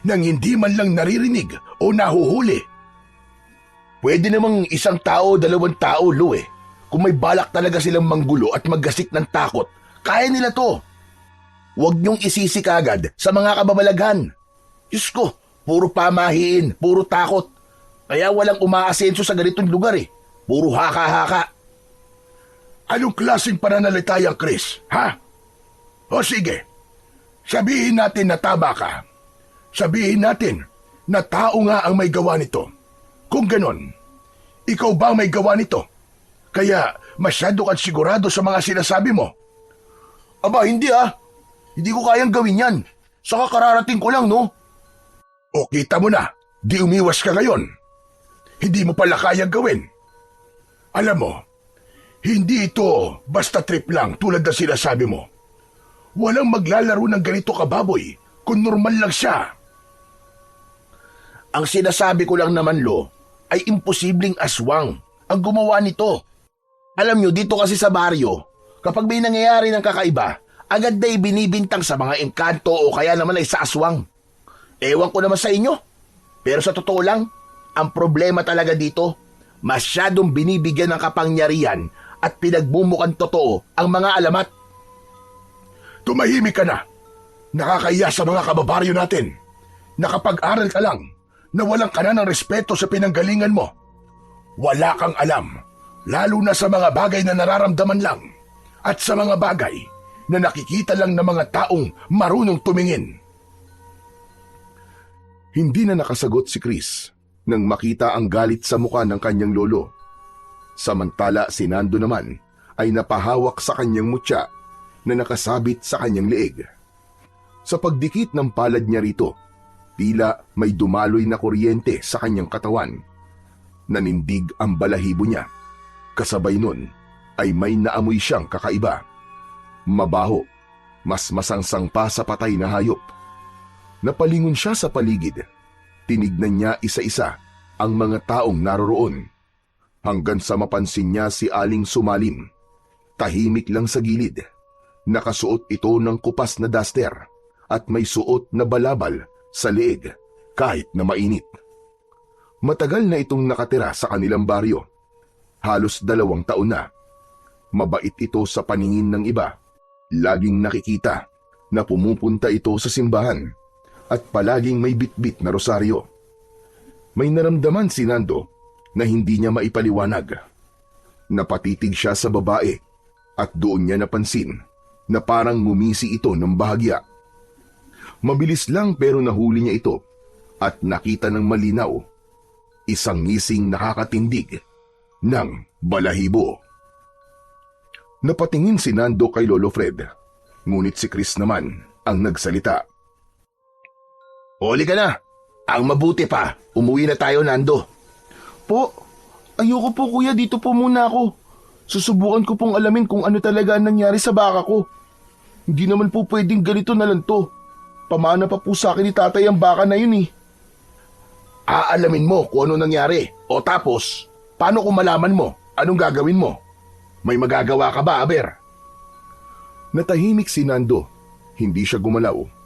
nang hindi man lang naririnig o nahuhuli? Pwede namang isang tao, 2 tao, Lo eh. Kung may balak talaga silang manggulo at maggasik ng takot, kaya nila to. Huwag niyong isisi kagad sa mga kababalaghan. Diyos ko, puro pamahiin, puro takot. Kaya walang umaasenso sa ganitong lugar eh. Puro haka-haka. Anong klaseng pananalita yan, Chris? Ha? O sige, sabihin natin na tama ka. Sabihin natin na tao nga ang may gawa nito. Kung ganon, ikaw ba ang may gawa nito? Kaya masyado ka't sigurado sa mga sinasabi mo. Aba, hindi ah. Hindi ko kayang gawin yan. Saka kararating ko lang, no? O kita mo na, di umiwas ka ngayon. Hindi mo pala kayang gawin. Alam mo, hindi ito basta trip lang tulad na sinasabi mo. Walang maglalaro ng ganito kababoy kung normal lang siya. Ang sinasabi ko lang naman, Lo, ay imposibleng aswang ang gumawa nito. Alam nyo, dito kasi sa baryo, kapag may nangyayari ng kakaiba, agad na ibinibintang sa mga engkanto o kaya naman ay sa aswang. Ewan ko naman sa inyo, pero sa totoo lang, ang problema talaga dito, masyadong binibigyan ng kapangyarihan at pinagmumukhang totoo ang mga alamat. Tumahimik ka na. Nakakahiya sa mga kababaryo natin. Nakapag-aral ka lang na walang ka na ng respeto sa pinanggalingan mo. Wala kang alam, lalo na sa mga bagay na nararamdaman lang at sa mga bagay na nakikita lang ng mga taong marunong tumingin. Hindi na nakasagot si Chris nang makita ang galit sa muka ng kanyang lolo. Samantala si Nando naman ay napahawak sa kanyang mutya na nakasabit sa kanyang leeg. Sa pagdikit ng palad niya rito, tila may dumaloy na kuryente sa kanyang katawan. Nanindig ang balahibo niya. Kasabay nun ay may naamoy siyang kakaiba. Mabaho, mas masangsang pa sa patay na hayop. Napalingon siya sa paligid. Tinignan niya isa-isa ang mga taong naroroon. Hanggang sa mapansin niya si Aling Sumalim. Tahimik lang sa gilid. Nakasuot ito ng kupas na duster at may suot na balabal sa leeg kahit na mainit. Matagal na itong nakatira sa kanilang baryo. Halos 2 taon na. Mabait ito sa paningin ng iba. Laging nakikita na pumupunta ito sa simbahan at palaging may bitbit na rosaryo. May naramdaman si Nando na hindi niya maipaliwanag. Napatitig siya sa babae at doon niya napansin na parang ngumisi ito ng bahagya. Mabilis lang pero nahuli niya ito at nakita ng malinaw isang ngising nakakatindig ng balahibo. Napatingin si Nando kay Lolo Fred, ngunit si Chris naman ang nagsalita. Huli ka na. Ang mabuti pa, umuwi na tayo, Nando. Po, ayoko po kuya, dito po muna ako. Susubukan ko pong alamin kung ano talaga ang nangyari sa baka ko. Hindi naman po pwedeng ganito na lang to. Pamana pa po sa akin ni tatay ang baka na yun eh. Aalamin mo kung ano nangyari. O tapos, paano kung malaman mo? Anong gagawin mo? May magagawa ka ba, Aber? Natahimik si Nando. Hindi siya gumalaw.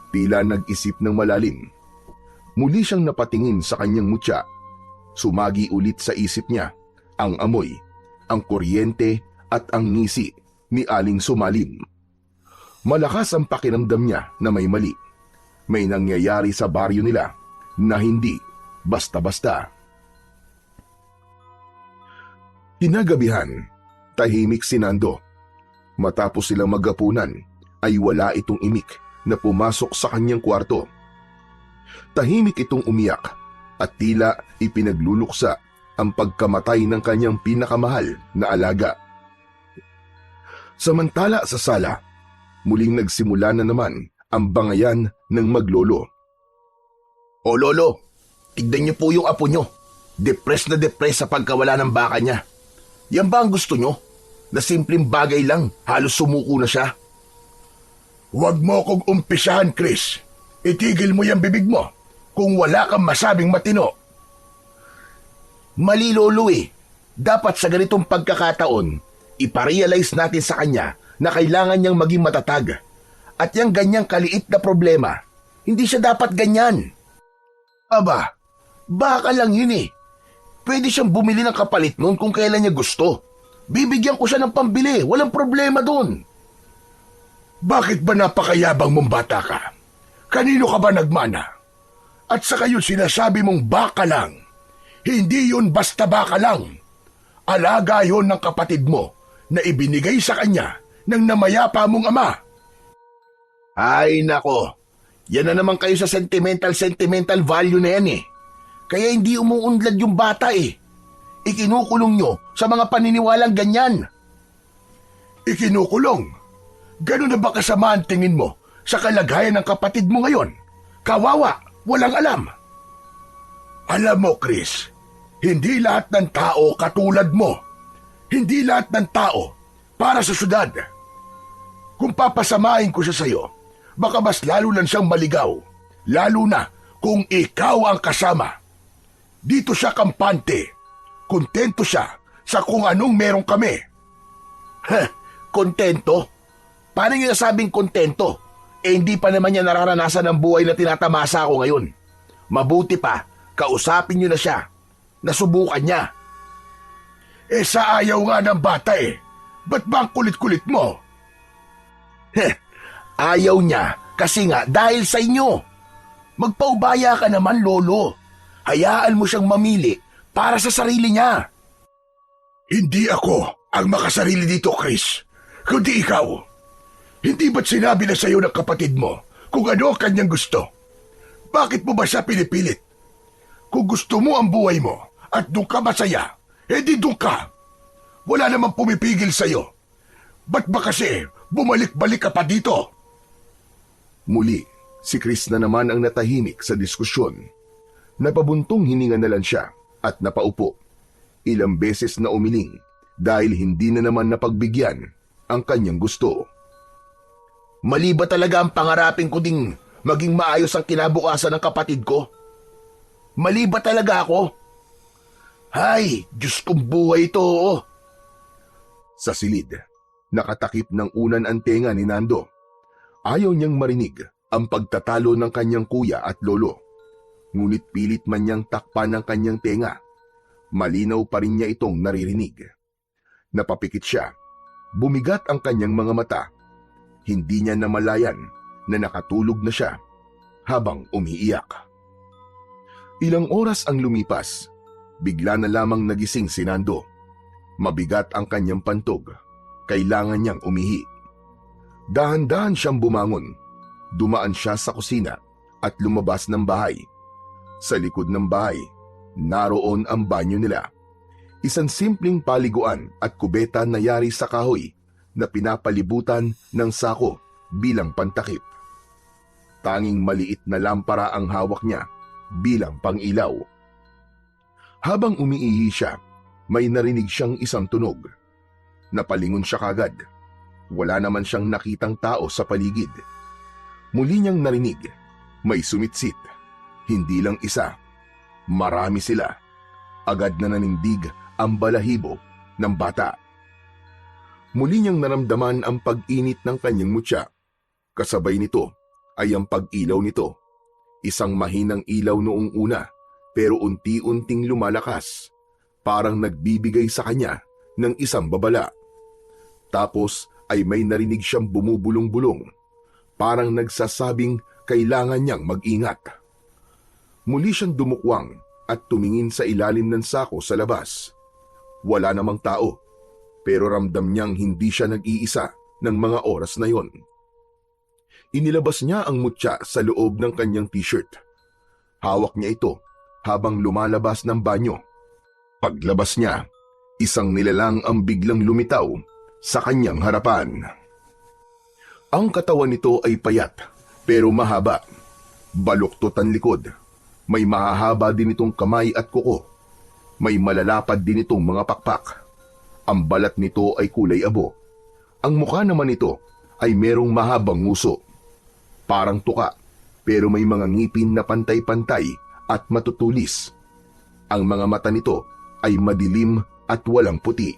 Tila nag-isip ng malalim. Muli siyang napatingin sa kanyang mutya. Sumagi ulit sa isip niya ang amoy, ang kuryente at ang ngisi ni Aling Sumalim. Malakas ang pakiramdam niya na may mali. May nangyayari sa baryo nila na hindi basta-basta. Kinagabihan, tahimik si Nando. Matapos silang maghapunan, ay wala itong imik na pumasok sa kanyang kwarto. Tahimik itong umiyak at tila ipinagluluksa ang pagkamatay ng kanyang pinakamahal na alaga. Samantala sa sala, muling nagsimula na naman ang bangayan ng maglolo. O lolo, tignan niyo po yung apo niyo. Depressed na depressed sa pagkawala ng baka niya. Yan ba ang gusto niyo? Na simpleng bagay lang, halos sumuko na siya. Huwag mo kong umpisahan, Chris. Itigil mo yung bibig mo kung wala kang masabing matino. Mali lolo eh. Dapat sa ganitong pagkakataon, iparealize natin sa kanya na kailangan niyang maging matatag. At yung ganyang kaliit na problema, hindi siya dapat ganyan. Aba, baka lang yun eh. Pwede siyang bumili ng kapalit noon kung kailan niya gusto. Bibigyan ko siya ng pambili, walang problema doon. Bakit ba napakayabang mong bata ka? Kanino ka ba nagmana? At saka yun sinasabi mong baka lang. Hindi yun basta baka lang. Alaga yun ng kapatid mo na ibinigay sa kanya ng namayapa mong ama. Ay nako, Yan na naman kayo sa sentimental value na yan eh. Kaya hindi umuunlad yung bata eh. Ikinukulong nyo sa mga paniniwalang ganyan. Ikinukulong? Ganun na ba kasama ang tingin mo sa kalagayan ng kapatid mo ngayon? Kawawa, walang alam. Alam mo, Chris, hindi lahat ng tao katulad mo. Hindi lahat ng tao para sa syudad. Kung papasamahin ko siya sa'yo, baka mas lalo lang siyang maligaw. Lalo na kung ikaw ang kasama. Dito siya kampante. Kontento siya sa kung anong meron kami. Kontento? Paano niya nasabing kontento? Hindi pa naman niya nararanasan ang buhay na tinatamasa ko ngayon. Mabuti pa, kausapin niyo na siya. Nasubukan niya. Sa ayaw nga ng bata eh. Ba't ba ang kulit-kulit mo? Ayaw niya kasi nga dahil sa inyo. Magpaubaya ka naman, Lolo. Hayaan mo siyang mamili para sa sarili niya. Hindi ako ang makasarili dito, Chris. Kundi ikaw. Hindi ba't sinabi na sa'yo ng kapatid mo kung ano ang kanyang gusto? Bakit mo ba siya pinipilit? Kung gusto mo ang buhay mo at doon ka masaya, di doon ka. Wala namang pumipigil sa'yo. Ba't ba kasi bumalik-balik ka pa dito? Muli, si Chris na naman ang natahimik sa diskusyon. Napabuntong hininga na lang siya at napaupo. Ilang beses na umiling dahil hindi na naman napagbigyan ang kanyang gusto. Mali ba talaga ang pangarapin ko ding maging maayos ang kinabukasan ng kapatid ko? Mali ba talaga ako? Hay, Diyos kong buhay ito. Sa silid, nakatakip ng unan ang tenga ni Nando. Ayaw niyang marinig ang pagtatalo ng kanyang kuya at lolo. Ngunit pilit man niyang takpan ang kanyang tenga. Malinaw pa rin niya itong naririnig. Napapikit siya. Bumigat ang kanyang mga mata. Hindi niya namalayan na nakatulog na siya habang umiiyak. Ilang oras ang lumipas. Bigla na lamang nagising si Nando. Mabigat ang kanyang pantog. Kailangan niyang umihi. Dahan-dahan siyang bumangon. Dumaan siya sa kusina at lumabas ng bahay. Sa likod ng bahay, naroon ang banyo nila. Isang simpleng paliguan at kubeta na yari sa kahoy na pinapalibutan ng sako bilang pantakip. Tanging maliit na lampara ang hawak niya bilang pangilaw. Habang umiihi siya, may narinig siyang isang tunog. Napalingon siya kagad. Wala naman siyang nakitang tao sa paligid. Muli niyang narinig, may sumitsit. Hindi lang isa, marami sila. Agad na nanindig ang balahibo ng bata. Muli niyang naramdaman ang pag-init ng kanyang mutya. Kasabay nito ay ang pag-ilaw nito. Isang mahinang ilaw noong una, pero unti-unting lumalakas. Parang nagbibigay sa kanya ng isang babala. Tapos ay may narinig siyang bumubulong-bulong. Parang nagsasabing kailangan niyang mag-ingat. Muli siyang dumukwang at tumingin sa ilalim ng sako sa labas. Wala namang tao, pero ramdam niyang hindi siya nag-iisa ng mga oras na yon. Inilabas niya ang mutya sa loob ng kanyang t-shirt. Hawak niya ito habang lumalabas ng banyo. Paglabas niya, isang nilalang ang biglang lumitaw sa kanyang harapan. Ang katawan nito ay payat pero mahaba. Baluktot ang likod. May mahahaba din itong kamay at kuko. May malalapad din itong mga pakpak. Ang balat nito ay kulay abo. Ang mukha naman nito ay merong mahabang nguso. Parang tuka, pero may mga ngipin na pantay-pantay at matutulis. Ang mga mata nito ay madilim at walang puti.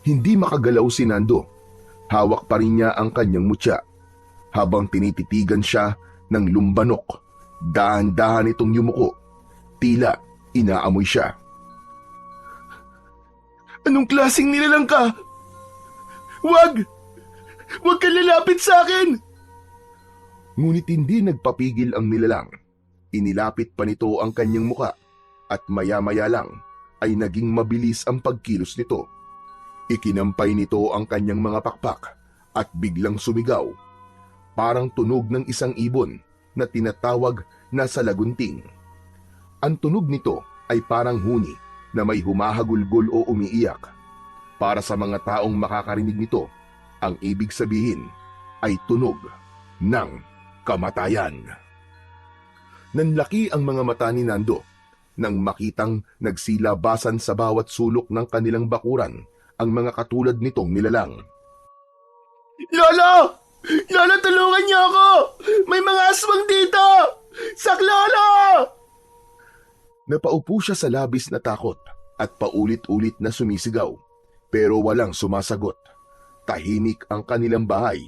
Hindi makagalaw si Nando. Hawak pa rin niya ang kanyang mutya. Habang tinititigan siya ng lumbanok, dahan-dahan itong yumuko. Tila inaamoy siya. Anong klaseng nilalang ka? Wag! Wag ka lalapit sa akin! Ngunit hindi nagpapigil ang nilalang. Inilapit pa nito ang kanyang muka at maya-maya lang ay naging mabilis ang pagkilos nito. Ikinampay nito ang kanyang mga pakpak at biglang sumigaw. parang tunog ng isang ibon na tinatawag na salagunting. Ang tunog nito ay parang huni na may humahagulgol o umiiyak. Para sa mga taong makakarinig nito, ang ibig sabihin ay tunog ng kamatayan. Nanlaki ang mga mata ni Nando nang makitang nagsilabasan sa bawat sulok ng kanilang bakuran ang mga katulad nitong nilalang. Lolo! Lolo, tulungan niyo ako! May mga aswang dito! Saklolo! Napaupo siya sa labis na takot at paulit-ulit na sumisigaw, pero walang sumasagot. Tahimik ang kanilang bahay.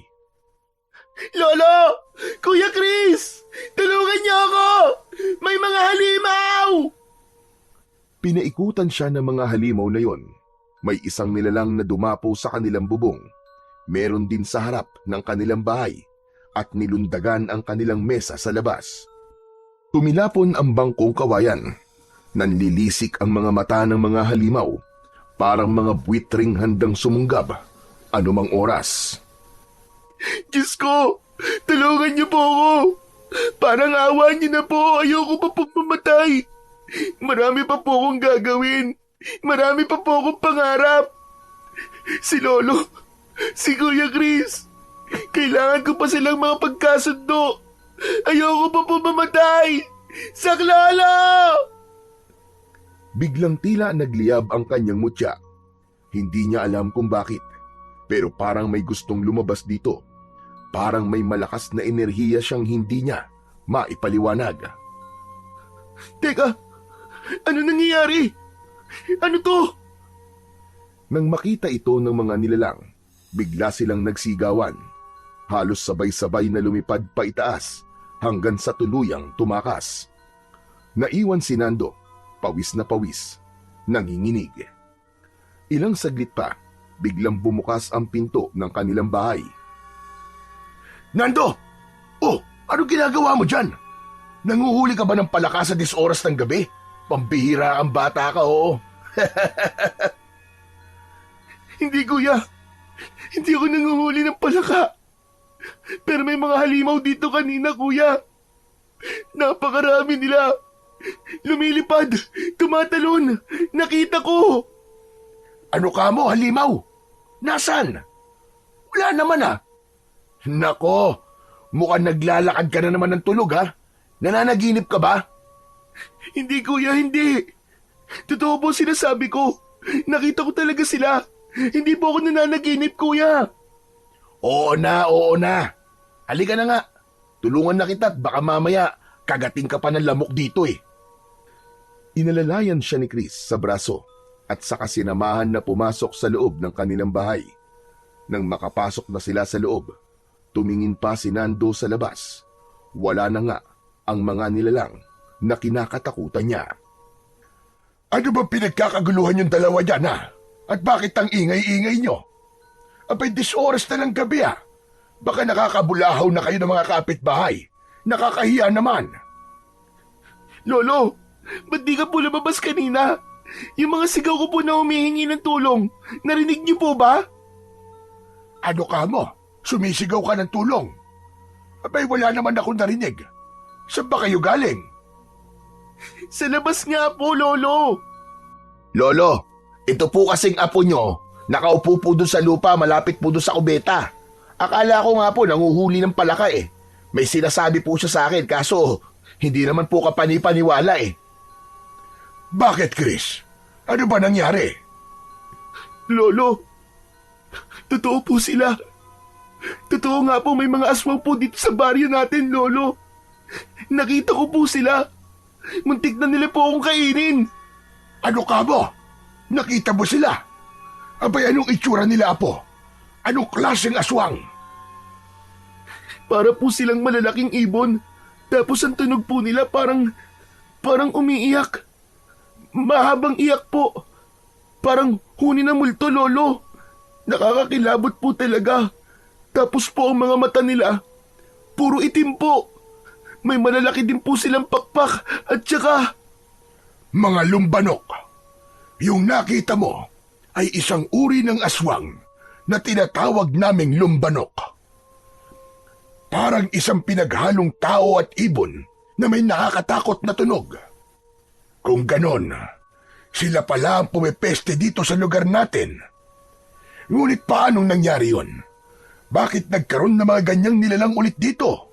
Lolo! Kuya Chris! Tulungan niyo ako! May mga halimaw! Pinaikutan siya ng mga halimaw na yon. May isang nilalang na dumapo sa kanilang bubong. Meron din sa harap ng kanilang bahay at nilundagan ang kanilang mesa sa labas. Tumilapon ang bangkong kawayan. Nanlilisik ang mga mata ng mga halimaw, parang mga buwitring handang sumunggab anumang oras. Diyos ko! Tulungan niyo po ako! Parang awa niyo na po! Ayoko pa pong mamatay! Marami pa po akong gagawin! Marami pa po akong pangarap! Si Lolo, si Kuya Chris, kailangan ko pa silang mga pagkasundo! Ayoko pa po mamatay! Saklolo! Biglang tila nagliyab ang kanyang mutya. Hindi niya alam kung bakit, pero parang may gustong lumabas dito. Parang may malakas na enerhiya siyang hindi niya maipaliwanag. Teka, ano nangyayari? Ano to? Nang makita ito ng mga nilalang, bigla silang nagsigawan. Halos sabay-sabay na lumipad pa itaas hanggang sa tuluyang tumakas. Naiwan si Nando, pawis na pawis, nanginginig. Ilang saglit pa, biglang bumukas ang pinto ng kanilang bahay. Nando! Oh, ano ginagawa mo dyan? Nanguhuli ka ba ng palaka sa oras ng gabi? Pambihira ang bata ka, oo. Hindi, kuya. Hindi ako nanguhuli ng palaka. Pero may mga halimaw dito kanina, kuya. Napakarami nila. Lumilipad, tumatalon. Nakita ko. Ano ka mo, halimaw? Nasaan? Wala naman ah. Nako, mukhang naglalakad ka na naman ng tulog ha? Nananaginip ka ba? Hindi, kuya, hindi. Totoo po sinasabi ko. Nakita ko talaga sila. Hindi po ako nananaginip, kuya. Oo na, oo na. Halika na nga. Tulungan na kita at baka mamaya kagating ka pa ng lamok dito eh. Inalalayan siya ni Chris sa braso at saka sinamahan na pumasok sa loob ng kanilang bahay. Nang makapasok na sila sa loob, tumingin pa si Nando sa labas. Wala na nga ang mga nilalang na kinakatakutan niya. Ano ba pinagkakaguluhan yung dalawa dyan ha? At bakit ang ingay-ingay nyo? Abay, oras na ng gabi ha? Baka nakakabulahaw na kayo ng mga kapitbahay. Nakakahiya naman. Lolo, ba't di ka po lumabas kanina? Yung mga sigaw ko po na humihingi ng tulong, narinig niyo po ba? Ano ka mo? Sumisigaw ka ng tulong. Abay, wala naman akong narinig. Saan ba kayo galing? Sa labas nga po, Lolo. Lolo, ito po kasing apo nyo. Nakaupo po doon sa lupa, malapit po doon sa kubeta. Akala ko nga po nanguhuli ng palaka eh. May sinasabi po siya sa akin, kaso hindi naman po kapani-paniwala eh. Bakit, Chris? Ano ba nangyari? Lolo, totoo po sila. Totoo nga po may mga aswang po dito sa baryo natin, Lolo. Nakita ko po sila. Muntik na nila po akong kainin. Ano ka mo? Nakita mo sila? Abay, anong itsura nila, apo? Anong klaseng aswang? Para po silang malalaking ibon. Tapos ang tunog po nila parang umiiyak. Mahabang iyak po. Parang huni na multo, Lolo. Nakakakilabot po talaga. Tapos po ang mga mata nila, puro itim po. May malalaki din po silang pakpak at saka... Mga lumbanok. Yung nakita mo ay isang uri ng aswang na tinatawag naming lumbanok. Parang isang pinaghalong tao at ibon na may nakakatakot na tunog. Kung ganon, sila pala ang pumipeste dito sa lugar natin. Ngunit paanong nangyari yon? Bakit nagkaroon ng mga ganyang nilalang ulit dito?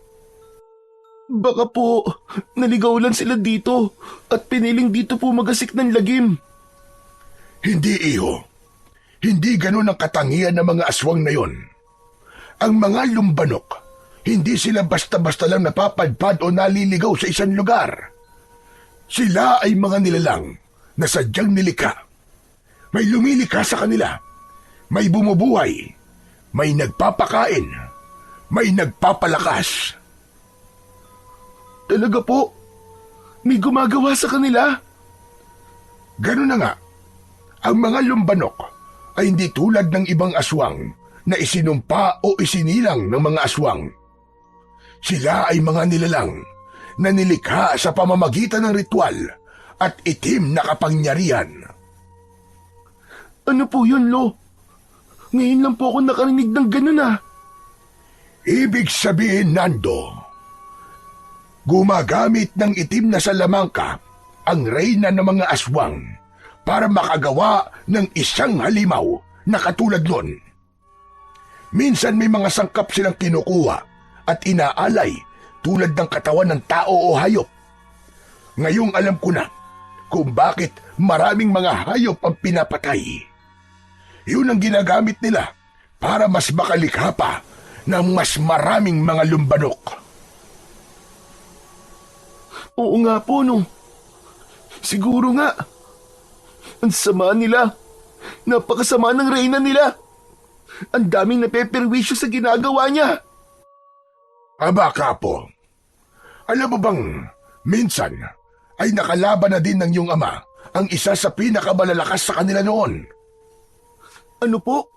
Baka po, naligaw lang sila dito at piniling dito po magasik ng lagim. Hindi, iho. Hindi ganon ang katangian ng mga aswang na yon. Ang mga lumbanok, hindi sila basta-basta lang napapadpad o naliligaw sa isang lugar. Sila ay mga nilalang na sadyang nilikha. May lumilikha sa kanila. May bumubuhay. May nagpapakain. May nagpapalakas. Talaga po? May gumagawa sa kanila? Ganun na nga. Ang mga lumbanok ay hindi tulad ng ibang aswang na isinumpa o isinilang ng mga aswang. Sila ay mga nilalang na nilikha sa pamamagitan ng ritual at itim na kapangyarihan. Ano po yun, Lo? Ngayon lang po ako nakarinig ng ganun ah. Ibig sabihin, Nando, gumagamit ng itim na salamangka ang reyna ng mga aswang para makagawa ng isang halimaw na katulad nun. Minsan may mga sangkap silang kinukuha at inaalay tulad ng katawan ng tao o hayop. Ngayong alam ko na kung bakit maraming mga hayop ang pinapatay. Yun ang ginagamit nila para mas makalikha pa ng mas maraming mga lumbanok. Oo nga po, no. Siguro nga. Ang sama nila. Napakasama ng reyna nila. Ang daming napeperwisyo sa ginagawa niya. Aba, Kapo. Alam mo bang, minsan ay nakalaban na din ng iyong ama ang isa sa pinakamalalakas sa kanila noon. Ano po?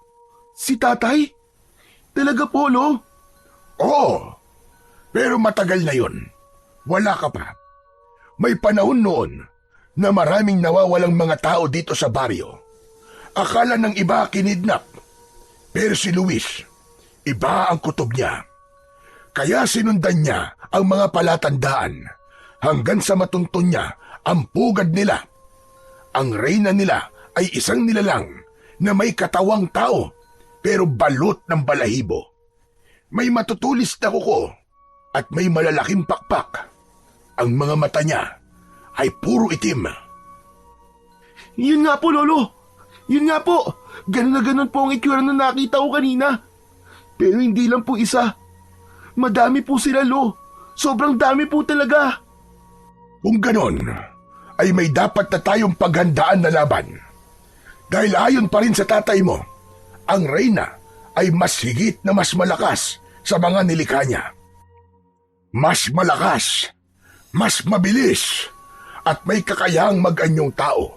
Si tatay? Talaga po, Lo? Oo, pero matagal na yun. Wala ka pa. May panahon noon na maraming nawawalang mga tao dito sa baryo. Akala ng iba kinidnap. Pero si Luis, iba ang kutob niya. Kaya sinundan niya ang mga palatandaan hanggang sa matuntun niya ang pugad nila. Ang reyna nila ay isang nilalang na may katawang tao pero balot ng balahibo. May matutulis na kuko at may malalaking pakpak. Ang mga mata niya ay puro itim. Yun nga po, Lolo. Yun nga po. Ganun na ganun po ang itsura na nakita ko kanina. Pero hindi lang po isa. Madami po sila, Lo. Sobrang dami po talaga. Kung ganon, ay may dapat na tayong paghandaan na laban. Dahil ayon pa rin sa tatay mo, ang reyna ay mas higit na mas malakas sa mga nilikha niya. Mas malakas, mas mabilis, at may kakayahang mag-anyong tao.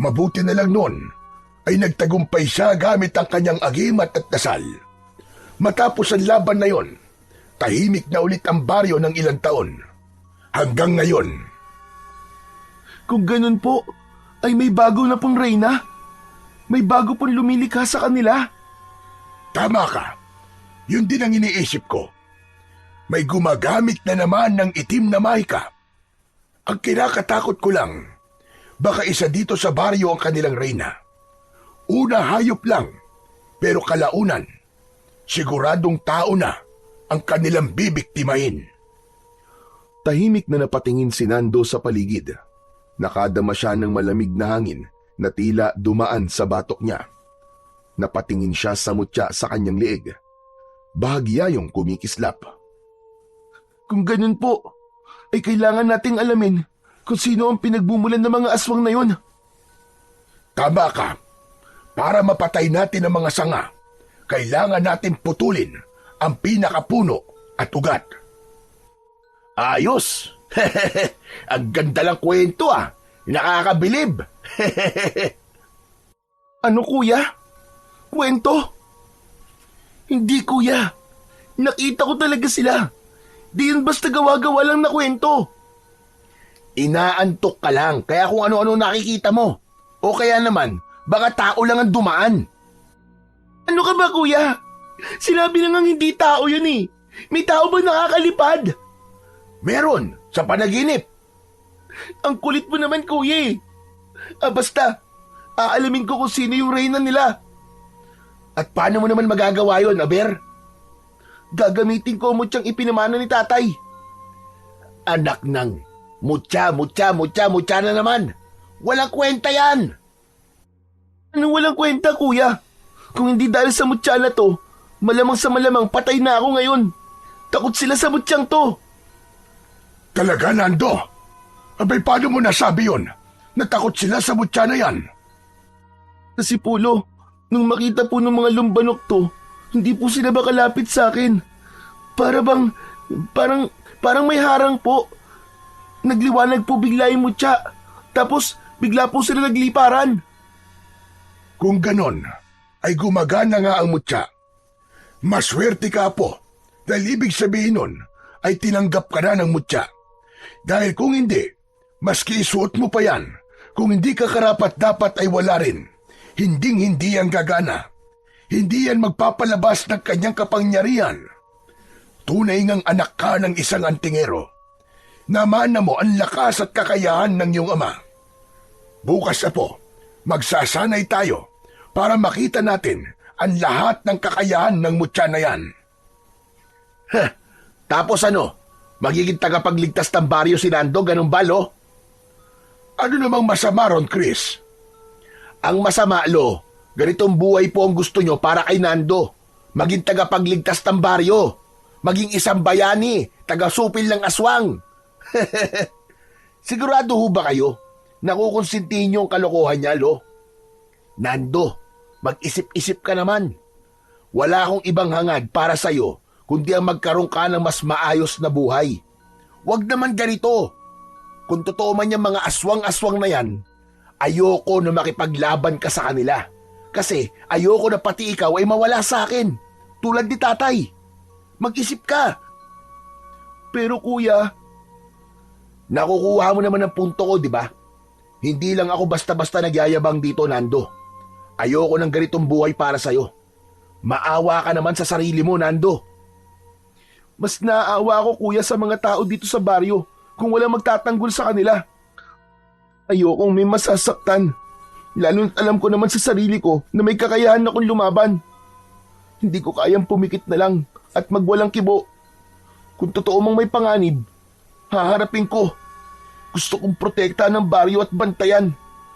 Mabuti na lang noon ay nagtagumpay siya gamit ang kanyang agimat at dasal. Matapos ang laban na yon, tahimik na ulit ang baryo ng ilang taon. Hanggang ngayon. Kung ganun po, ay may bago na pong reyna. May bago pong lumilikha sa kanila. Tama ka. Yun din ang iniisip ko. May gumagamit na naman ng itim na mahika. Ang kinakatakot ko lang, baka isa dito sa baryo ang kanilang reyna. Una hayop lang, pero kalaunan, siguradong tao na ang kanilang bibiktimahin. Tahimik na napatingin si Nando sa paligid. Nakadama siya ng malamig na hangin na tila dumaan sa batok niya. Napatingin siya sa mutya sa kanyang liig. Bahagya yung kumikislap. Kung ganun po, ay kailangan nating alamin kung sino ang pinagbumulan ng mga aswang na yon. Tama ka. Para mapatay natin ang mga sanga, kailangan natin putulin ang pinakapuno at ugat. Ayos! Ang ganda lang kwento ah. Nakakabilib. Ano, kuya? Kwento? Hindi, kuya. Nakita ko talaga sila. Di yun basta gawa-gawa lang na kwento. Inaantok ka lang, kaya kung ano-ano nakikita mo. O kaya naman, baka tao lang ang dumaan. Ano ka ba, kuya? Sinabi na ngang hindi tao yun eh. May tao ba nakakalipad? Meron, sa panaginip. Ang kulit mo naman, kuya eh. Basta, aalamin ko kung sino yung reyna nila. At paano mo naman magagawa yon, Aber? Gagamitin ko ang mutyang ipinamana ni tatay. Anak ng mutya na naman. Walang kwenta yan. Anong walang kwenta, kuya? Kung hindi dahil sa mutya na to, malamang sa malamang patay na ako ngayon. Takot sila sa mutyang to. Talaga, Nando? Abay, paano mo nasabi yun? Natakot sila sa mutya na yan. Kasi Pulo, nung makita po ng mga lumbanok to, hindi po sila makalapit sa akin. Parang may harang po. Nagliwanag po bigla yung mutya. Tapos bigla po sila nagliparan. Kung ganon, ay gumagana nga ang mutya. Maswerte ka po, dahil ibig sabihin nun ay tinanggap ka na ng mutya. Dahil kung hindi, maski isuot mo pa yan, kung hindi ka karapat-dapat ay wala rin. Hinding-hindi yan gagana. Hindi yan magpapalabas ng kanyang kapangyarihan. Tunay ngang anak ka ng isang antingero. Namana mo ang lakas at kakayahan ng iyong ama. Bukas po, magsasanay tayo para makita natin ang lahat ng kakayahan ng mutya na yan. Tapos ano? Magiging tagapagligtas ng baryo si Nando, ganun ba, Lo? Ano namang masama ron, Chris? Ang masama, Lo, ganitong buhay po ang gusto nyo para kay Nando. Maging tagapagligtas ng baryo. Maging isang bayani, taga-supil ng aswang. Sigurado ho ba kayo? Nakukonsintihin nyo ang kalokohan niya, Lo? Nando, mag-isip-isip ka naman. Wala akong ibang hangad para sa'yo kundi ang magkaroon ka ng mas maayos na buhay. Huwag naman ganito. Kung totoo man yung mga aswang-aswang na yan, ayoko na makipaglaban ka sa kanila. Kasi ayoko na pati ikaw ay mawala sa akin. Tulad ni tatay. Mag-isip ka. Pero kuya, nakukuha mo naman ang punto ko, di ba? Hindi lang ako basta-basta nagyayabang dito, Nando. Ayoko ng ganitong buhay para sa'yo. Maawa ka naman sa sarili mo, Nando. Mas naaawa ako, kuya, sa mga tao dito sa baryo kung walang magtatanggol sa kanila. Ayokong may masasaktan. Lalo na't alam ko naman sa sarili ko na may kakayahan akong lumaban. Hindi ko kayang pumikit na lang at magwalang kibo. Kung totoo mang may panganib, haharapin ko. Gusto kong protekta ng baryo at bantayan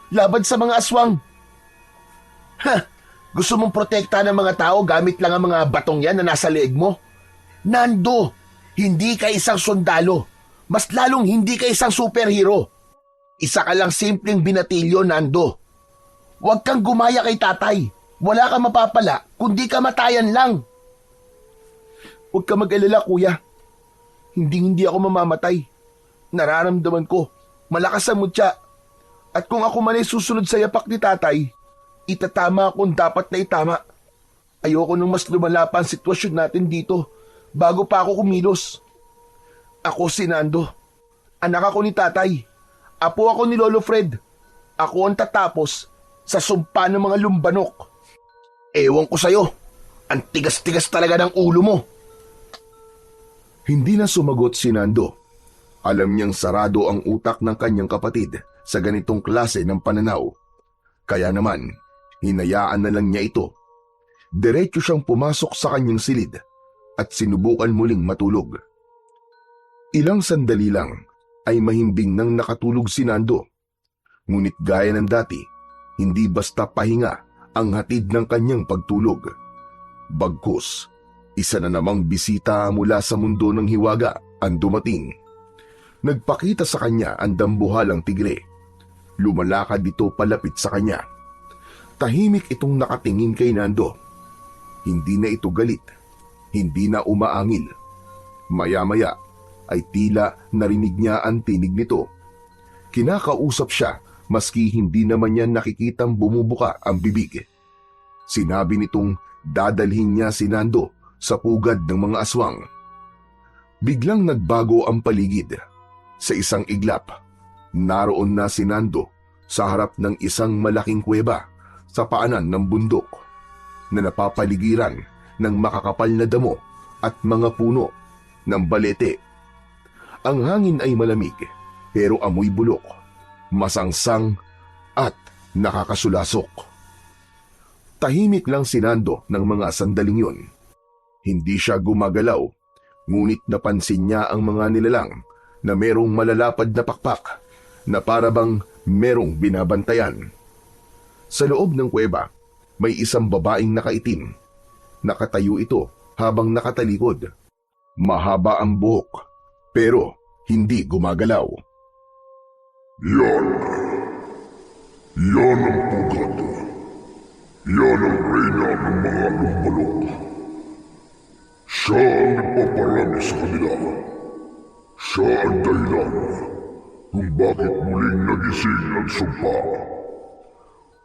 laban sa mga aswang. Gusto mong protekta ng mga tao gamit lang ang mga batong yan na nasa leeg mo? Nando, hindi ka isang sundalo. Mas lalong hindi ka isang superhero. Isa ka lang simpleng binatilyo, Nando. Huwag kang gumaya kay tatay. Wala kang mapapala kundi kamatayan lang. Huwag ka mag-alala, kuya. Hindi ako mamamatay. Nararamdaman ko, malakas ang mutya. At kung ako man ay susunod sa yapak ni tatay, itatama akong dapat na itama. Ayoko nung mas lumala pa ang sitwasyon natin dito bago pa ako kumilos. Ako si Nando. Anak ako ni tatay. Apo ako ni Lolo Fred. Ako ang tatapos sa sumpa ng mga lumbanok. Ewan ko sa'yo. Ang tigas-tigas talaga ng ulo mo. Hindi na sumagot si Nando. Alam niyang sarado ang utak ng kanyang kapatid sa ganitong klase ng pananaw. Kaya naman, hinayaan na lang niya ito. Diretso siyang pumasok sa kanyang silid at sinubukan muling matulog. Ilang sandali lang ay mahimbing nang nakatulog si Nando. Ngunit gaya ng dati, hindi basta pahinga ang hatid ng kanyang pagtulog. Bagkus, isa na namang bisita mula sa mundo ng hiwaga ang dumating. Nagpakita sa kanya ang dambuhalang tigre. Lumalakad dito palapit sa kanya. Tahimik itong nakatingin kay Nando. Hindi na ito galit. Hindi na umaangil. Maya-maya ay tila narinig niya ang tinig nito. Kinakausap siya maski hindi naman niya nakikitang bumubuka ang bibig. Sinabi nitong dadalhin niya si Nando sa pugad ng mga aswang. Biglang nagbago ang paligid. Sa isang iglap, naroon na si Nando sa harap ng isang malaking kuweba sa paanan ng bundok na napapaligiran ng makakapal na damo at mga puno ng balete. Ang hangin ay malamig pero amoy bulok, masangsang at nakakasulasok. Tahimik lang si Nando ng mga sandaling yun. Hindi siya gumagalaw, ngunit napansin niya ang mga nilalang na merong malalapad na pakpak na parabang merong binabantayan. Sa loob ng kuweba, may isang babaeng nakaitim. Nakatayo ito habang nakatalikod. Mahaba ang buhok, pero hindi gumagalaw. Yan. Yan ang pugad. Yan ang reyna ng mga lumbalok. Siya ang nagpaparami sa kanila. Siya ang dahilan kung bakit muling nagising ang sumpa.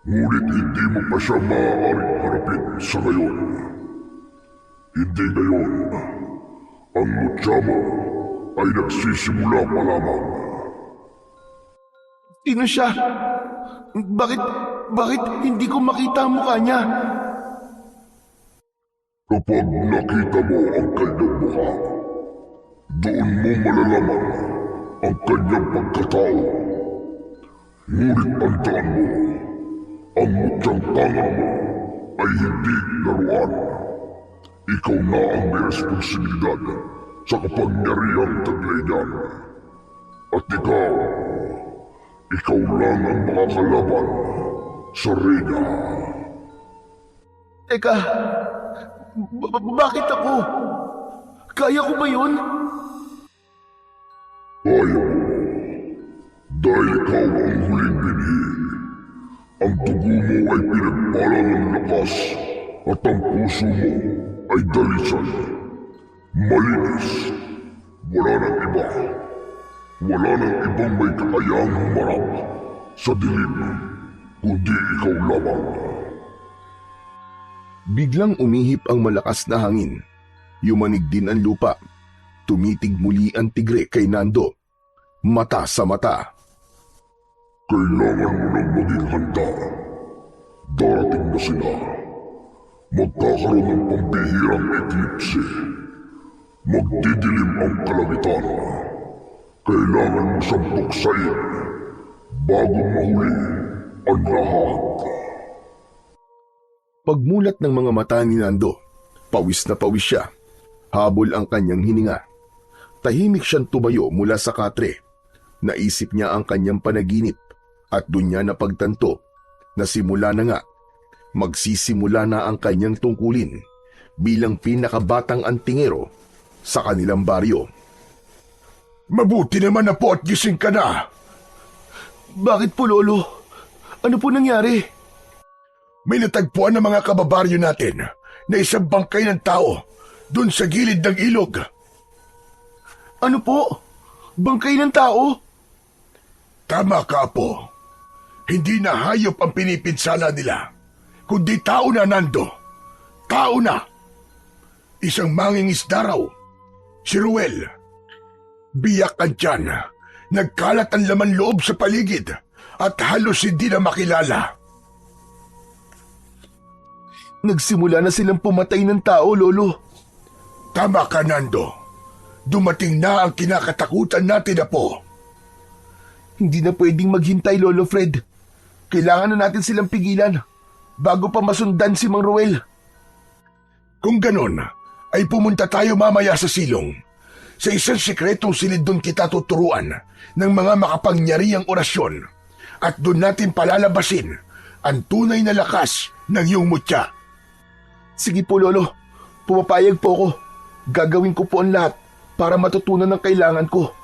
Ngunit hindi mo pa siya maaaring harapin sa ngayon. Hindi ngayon. Ang mutya mo ay nagsisimula pa lamang. Sino siya? Bakit hindi ko makita ang mukha niya? Kapag nakita mo ang kanyang mukha, doon mo malalaman ang kanyang pagkatao. Ngunit tandaan mo, ang mutyang tanga mo ay hindi laruan. Ikaw na ang may responsibilidad sa kapangyarihang taglay niyan. At ikaw lang ang makakalaban sa reyna. Teka, bakit ako? Kaya ko ba yun? Kaya mo, dahil ikaw ang huling binhi. Ang dugo mo ay pinagpalang ng lakas at ang puso mo ay dalisay. Malinis. Wala nang iba. Wala nang ibang may kakayahang humarap sa dilim, kundi ikaw lamang. Biglang umihip ang malakas na hangin. Yumanig din ang lupa. Tumitig muli ang tigre kay Nando. Mata sa mata. Kailangan mo nang maging handa. Darating na sila. Magkakaroon ng pambihirang eklipse. Magdidilim ang kalangitan. Kailangan mo siyang buksain bago mahuli ang lahat. Pagmulat ng mga mata ni Nando, pawis na pawis siya. Habol ang kanyang hininga. Tahimik siyang tumayo mula sa katre. Naisip niya ang kanyang panaginip at doon niya napagtanto na simula na nga, magsisimula na ang kanyang tungkulin bilang pinakabatang antingero sa kanilang baryo. Mabuti naman na po at gising ka na. Bakit po, Lolo? Ano po nangyari? May natagpuan ng mga kababaryo natin na isang bangkay ng tao doon sa gilid ng ilog. Ano po? Bangkay ng tao? Tama ka, Apo. Hindi na hayop ang pinipinsala nila, kundi tao na, Nando. Tao na. Isang mangingisda raw. Si Ruel. Biyak ka dyan. Nagkalat ang laman loob sa paligid at halos hindi na makilala. Nagsimula na silang pumatay ng tao, Lolo. Tama ka, Nando. Dumating na ang kinakatakutan natin, Apo. Hindi na pwedeng maghintay, Lolo Fred. Kailangan na natin silang pigilan bago pa masundan si Mang Ruel. Kung ganon, ay pumunta tayo mamaya sa silong. Sa isang sikretong silid doon kita tuturuan ng mga makapangyarihang orasyon at doon natin palalabasin ang tunay na lakas ng iyong mutya. Sige po, Lolo. Pumapayag po ako. Gagawin ko po ang lahat para matutunan ang kailangan ko.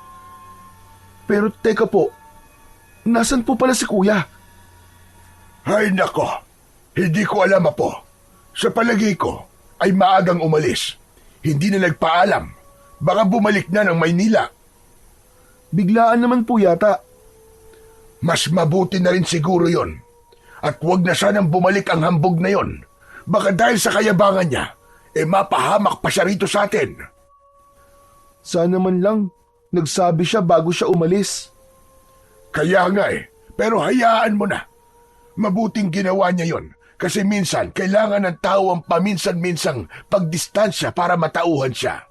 Pero teka po, nasan po pala si Kuya? Ay nako, hindi ko alam, Apo. Sa palagay ko ay maagang umalis. Hindi na nagpaalam. Baka bumalik na ng Maynila. Biglaan naman po yata. Mas mabuti na rin siguro yon. At huwag na sanang bumalik ang hambog na yon. Baka dahil sa kayabangan niya, mapahamak pa siya rito sa atin. Sana man lang, nagsabi siya bago siya umalis. Kaya nga pero hayaan mo na. Mabuting ginawa niya yon Kasi minsan, kailangan ng tao ang paminsan-minsang pagdistansya para matauhan siya.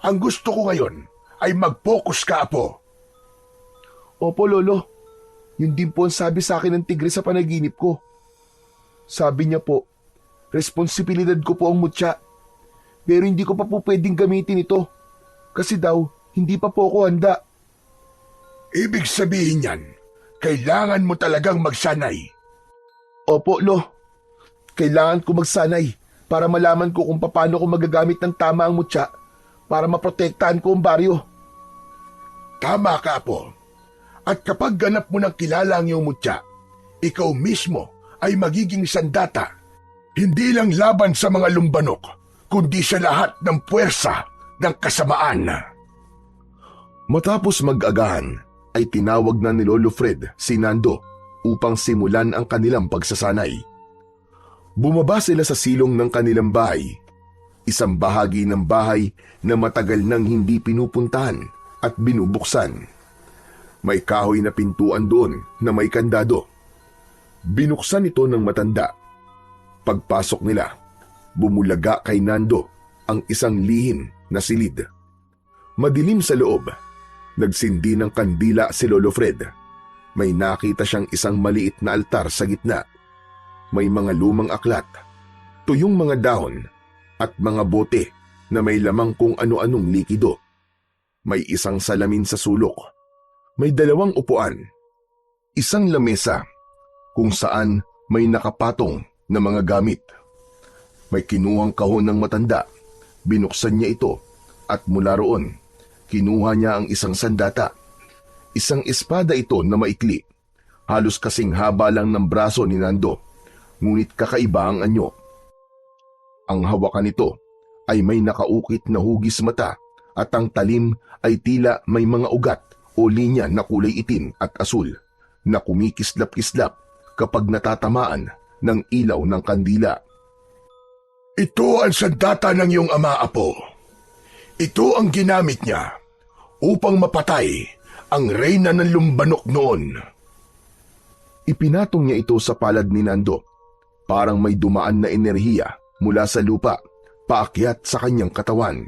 Ang gusto ko ngayon ay mag-focus ka, Apo. Opo, Lolo. Yun din po ang sabi sa akin ng tigre sa panaginip ko. Sabi niya po, responsibilidad ko po ang mutya. Pero hindi ko pa po pwedeng gamitin ito. Kasi daw, hindi pa po ako handa. Ibig sabihin yan, kailangan mo talagang magsanay. Opo, Lo. Kailangan ko magsanay para malaman ko kung paano ko magagamit ng tama ang mutya para maprotektahan ko ang baryo. Tama ka, Apo. At kapag ganap mo ng kilala ang iyong mutya, ikaw mismo ay magiging sandata. Hindi lang laban sa mga lumbanok, kundi sa lahat ng puwersa ng kasamaan. Matapos mag-agahan, ay tinawag na ni Lolo Fred si Nando upang simulan ang kanilang pagsasanay. Bumaba sila sa silong ng kanilang bahay, isang bahagi ng bahay na matagal nang hindi pinupuntahan at binubuksan. May kahoy na pintuan doon na may kandado. Binuksan ito ng matanda. Pagpasok nila, bumulaga kay Nando ang isang lihim na silid. Madilim sa loob. Nagsindi ng kandila si Lolo Fred. May nakita siyang isang maliit na altar sa gitna. May mga lumang aklat, tuyong mga dahon, at mga bote na may lamang kung ano-anong likido. May isang salamin sa sulok. May 2 upuan. Isang lamesa kung saan may nakapatong na mga gamit. May kinuhang kahon ng matanda. Binuksan niya ito at mula roon, kinuha niya ang isang sandata. Isang espada ito na maikli. Halos kasing haba lang ng braso ni Nando. Ngunit kakaiba ang anyo. Ang hawakan nito ay may nakaukit na hugis mata at ang talim ay tila may mga ugat o linya na kulay itim at asul na kumikislap-kislap kapag natatamaan ng ilaw ng kandila. Ito ang sandata ng iyong ama, Apo. Ito ang ginamit niya upang mapatay ang reyna ng lumbanok noon. Ipinatong niya ito sa palad ni Nando. Parang may dumaan na enerhiya mula sa lupa, paakyat sa kanyang katawan.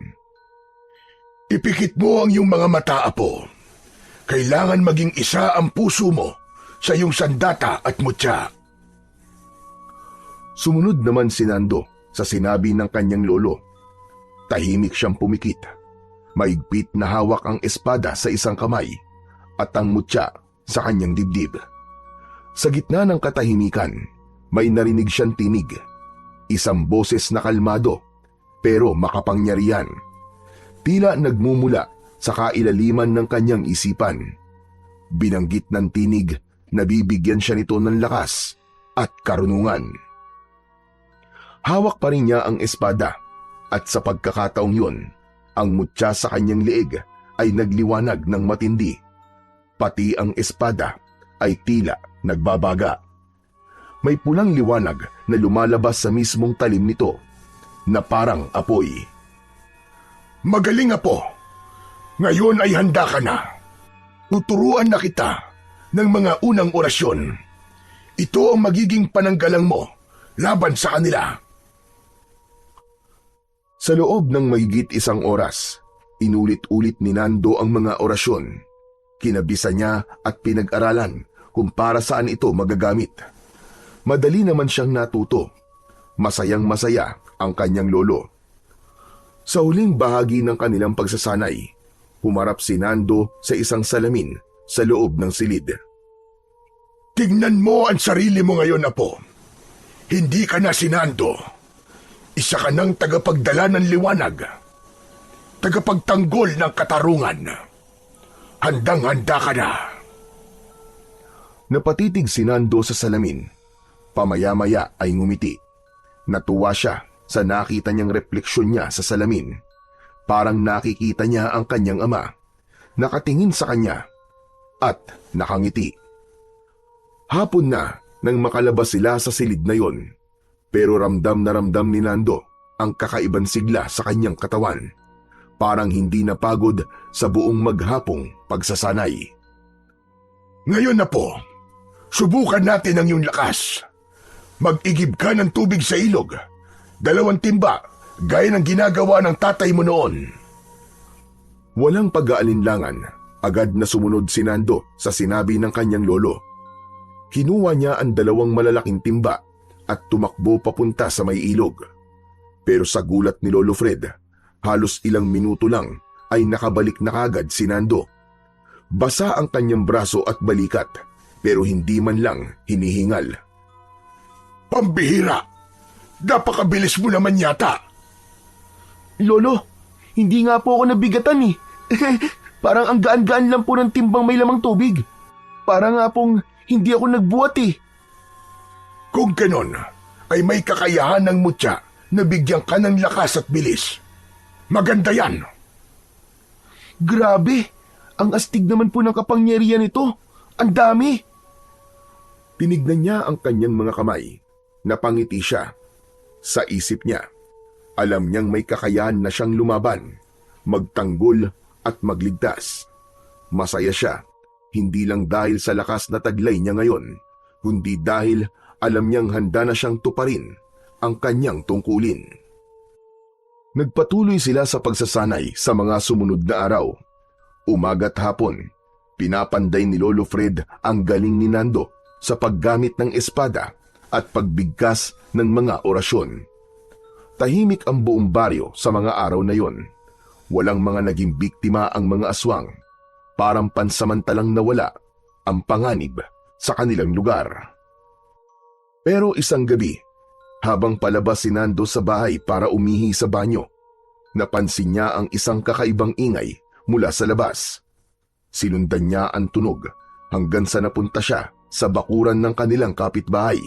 Ipikit mo ang iyong mga mata, Apo. Kailangan maging isa ang puso mo sa iyong sandata at mutya. Sumunod naman si Nando sa sinabi ng kanyang lolo. Tahimik siyang pumikit. Maigpit na hawak ang espada sa isang kamay at ang mutya sa kanyang dibdib. Sa gitna ng katahimikan, may narinig siyang tinig. Isang boses na kalmado pero makapangyarihan. Tila nagmumula sa kailaliman ng kanyang isipan. Binanggit ng tinig na bibigyan siya nito ng lakas at karunungan. Hawak pa rin niya ang espada at sa pagkakataong yun, ang mutya sa kanyang leeg ay nagliwanag ng matindi. Pati ang espada ay tila nagbabaga. May pulang liwanag na lumalabas sa mismong talim nito na parang apoy. Magaling, Apo. Ngayon ay handa ka na. Tuturuan na kita ng mga unang orasyon. Ito ang magiging pananggalang mo laban sa kanila. Sa loob ng mahigit 1 oras, inulit-ulit ni Nando ang mga orasyon. Kinabisa niya at pinag-aralan kung para saan ito magagamit. Madali naman siyang natuto. Masayang-masaya ang kanyang lolo. Sa huling bahagi ng kanilang pagsasanay, humarap si Nando sa isang salamin sa loob ng silid. Tingnan mo ang sarili mo ngayon, Apo. Hindi ka na si Nando. Isa ka ng tagapagdala ng liwanag. Tagapagtanggol ng katarungan. Handang-handa ka na. Napatitig si Nando sa salamin. Pamaya-maya ay ngumiti. Natuwa siya sa nakita niyang refleksyon niya sa salamin. Parang nakikita niya ang kanyang ama. Nakatingin sa kanya at nakangiti. Hapon na nang makalabas sila sa silid na yon. Pero ramdam na ramdam ni Nando ang kakaibang sigla sa kanyang katawan. Parang hindi napagod sa buong maghapong pagsasanay. Ngayon na po, subukan natin ang iyong lakas. Mag-igib ka ng tubig sa ilog. 2 timba, gaya ng ginagawa ng tatay mo noon. Walang pag-aalinlangan, agad na sumunod si Nando sa sinabi ng kanyang lolo. Kinuha niya ang 2 malalaking timba at tumakbo papunta sa may ilog. Pero sa gulat ni Lolo Fred, halos ilang minuto lang ay nakabalik na kagad si Nando. Basa ang kanyang braso at balikat, pero hindi man lang hinihingal. Pambihira! Napakabilis mo naman yata. Lolo, hindi nga po ako nabigatan eh. Parang ang gaan-gaan lang po ng timbang may lamang tubig. Parang nga pong hindi ako nagbuhat eh. Kung ganon, ay may kakayahan ng mutya na bigyan ka ng lakas at bilis. Maganda yan. Grabe, ang astig naman po ng kapangyarihan nito. Ang dami. Tinignan niya ang kanyang mga kamay. Napangiti siya. Sa isip niya, alam niyang may kakayahan na siyang lumaban, magtanggol at magligtas. Masaya siya, hindi lang dahil sa lakas na taglay niya ngayon, kundi dahil alam niyang handa na siyang tuparin ang kanyang tungkulin. Nagpatuloy sila sa pagsasanay sa mga sumunod na araw. Umaga't hapon, pinapanday ni Lolo Fred ang galing ni Nando sa paggamit ng espada at pagbigkas ng mga orasyon. Tahimik ang buong baryo sa mga araw na yon. Walang mga naging biktima ang mga aswang. Parang pansamantalang nawala ang panganib sa kanilang lugar. Pero isang gabi, habang palabas si Nando sa bahay para umihi sa banyo, napansin niya ang isang kakaibang ingay mula sa labas. Sinundan niya ang tunog hanggang sa napunta siya sa bakuran ng kanilang kapitbahay.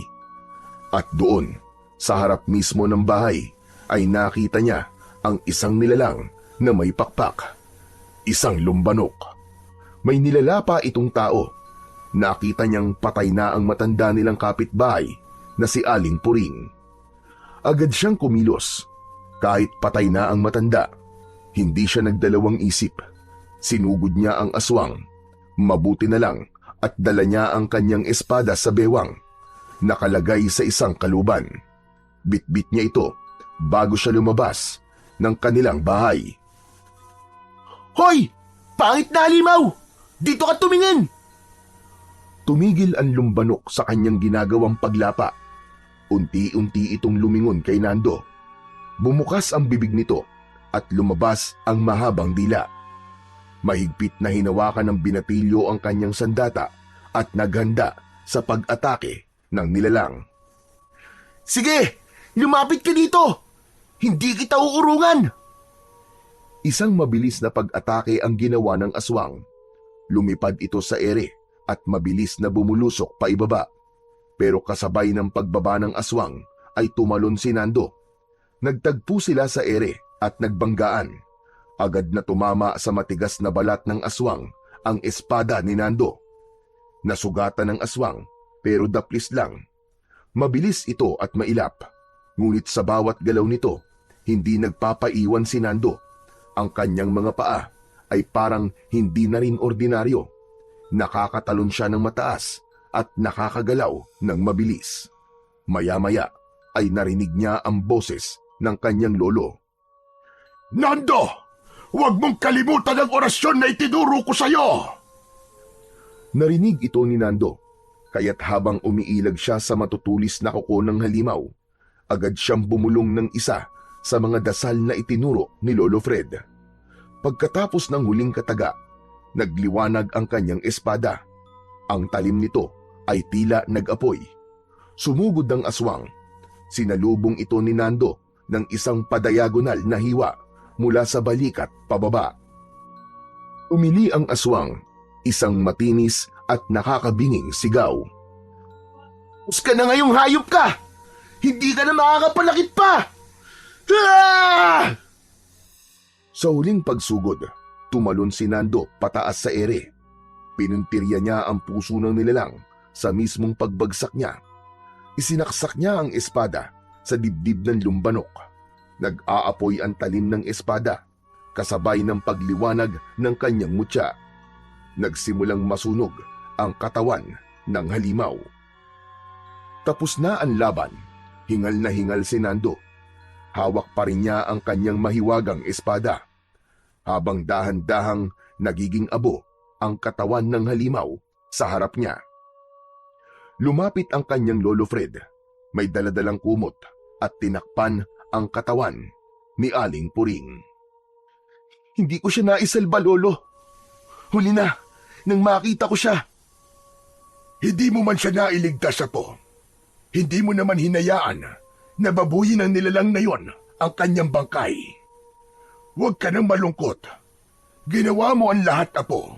At doon, sa harap mismo ng bahay, ay nakita niya ang isang nilalang na may pakpak. Isang lumbanok. May nilala pa itong tao. Nakita niyang patay na ang matanda nilang kapitbahay na si Aling Puring. Agad siyang kumilos. Kahit patay na ang matanda, hindi siya nagdalawang isip. Sinugod niya ang aswang. Mabuti na lang at dala niya ang kanyang espada sa bewang. Nakalagay sa isang kaluban. Bitbit niya ito bago siya lumabas ng kanilang bahay. Hoy! Pangit na halimaw! Dito ka tumingin! Tumigil ang lumbanok sa kanyang ginagawang paglapa. Unti-unti itong lumingon kay Nando. Bumukas ang bibig nito at lumabas ang mahabang dila. Mahigpit na hinawakan ng binatilyo ang kanyang sandata at naghanda sa pag-atake ng nilalang. Sige! Lumapit ka dito! Hindi kita uurungan! Isang mabilis na pag-atake ang ginawa ng aswang. Lumipad ito sa ere at mabilis na bumulusok pa ibaba. Pero kasabay ng pagbaba ng aswang ay tumalon si Nando. Nagtagpo sila sa ere at nagbanggaan. Agad na tumama sa matigas na balat ng aswang ang espada ni Nando. Nasugatan ng aswang pero daplis lang. Mabilis ito at mailap. Ngunit sa bawat galaw nito, hindi nagpapaiwan si Nando. Ang kanyang mga paa ay parang hindi na rin ordinaryo. Nakakatalon siya ng mataas at nakakagalaw ng mabilis. Maya-maya ay narinig niya ang boses ng kanyang lolo. Nando! Huwag mong kalimutan ang orasyon na itinuro ko sa'yo! Narinig ito ni Nando, kaya't habang umiilag siya sa matutulis na kuko ng halimaw, agad siyang bumulong ng isa sa mga dasal na itinuro ni Lolo Fred. Pagkatapos ng huling kataga, nagliwanag ang kanyang espada. Ang talim nito ay tila nag-apoy. Sumugod ang aswang. Sinalubong ito ni Nando ng isang padayagonal na hiwa mula sa balikat pababa. Umili ang aswang, isang matinis at nakakabinging sigaw. Us ka na ngayong hayop ka! Hindi ka na makakapalakit pa! Ah! Sa huling pagsugod, tumalon si Nando pataas sa ere. Pinuntirya niya ang puso ng nilalang sa mismong pagbagsak niya. Isinaksak niya ang espada sa dibdib ng lumbanok. Nag-aapoy ang talim ng espada, kasabay ng pagliwanag ng kanyang mutya. Nagsimulang masunog ang katawan ng halimaw. Tapos na ang laban. Hingal na hingal si Nando. Hawak pa rin niya ang kanyang mahiwagang espada. Habang dahan-dahang nagiging abo ang katawan ng halimaw sa harap niya. Lumapit ang kanyang Lolo Fred. May daladalang kumot at tinakpan ang katawan ni Aling Puring. Hindi ko siya naisalba, Lolo. Huli na, nang makita ko siya. Hindi mo man siya nailigtas, Apo. Hindi mo naman hinayaan na babuyin ng nilalang na yon ang kanyang bangkay. Huwag ka nang malungkot. Ginawa mo ang lahat, Apo.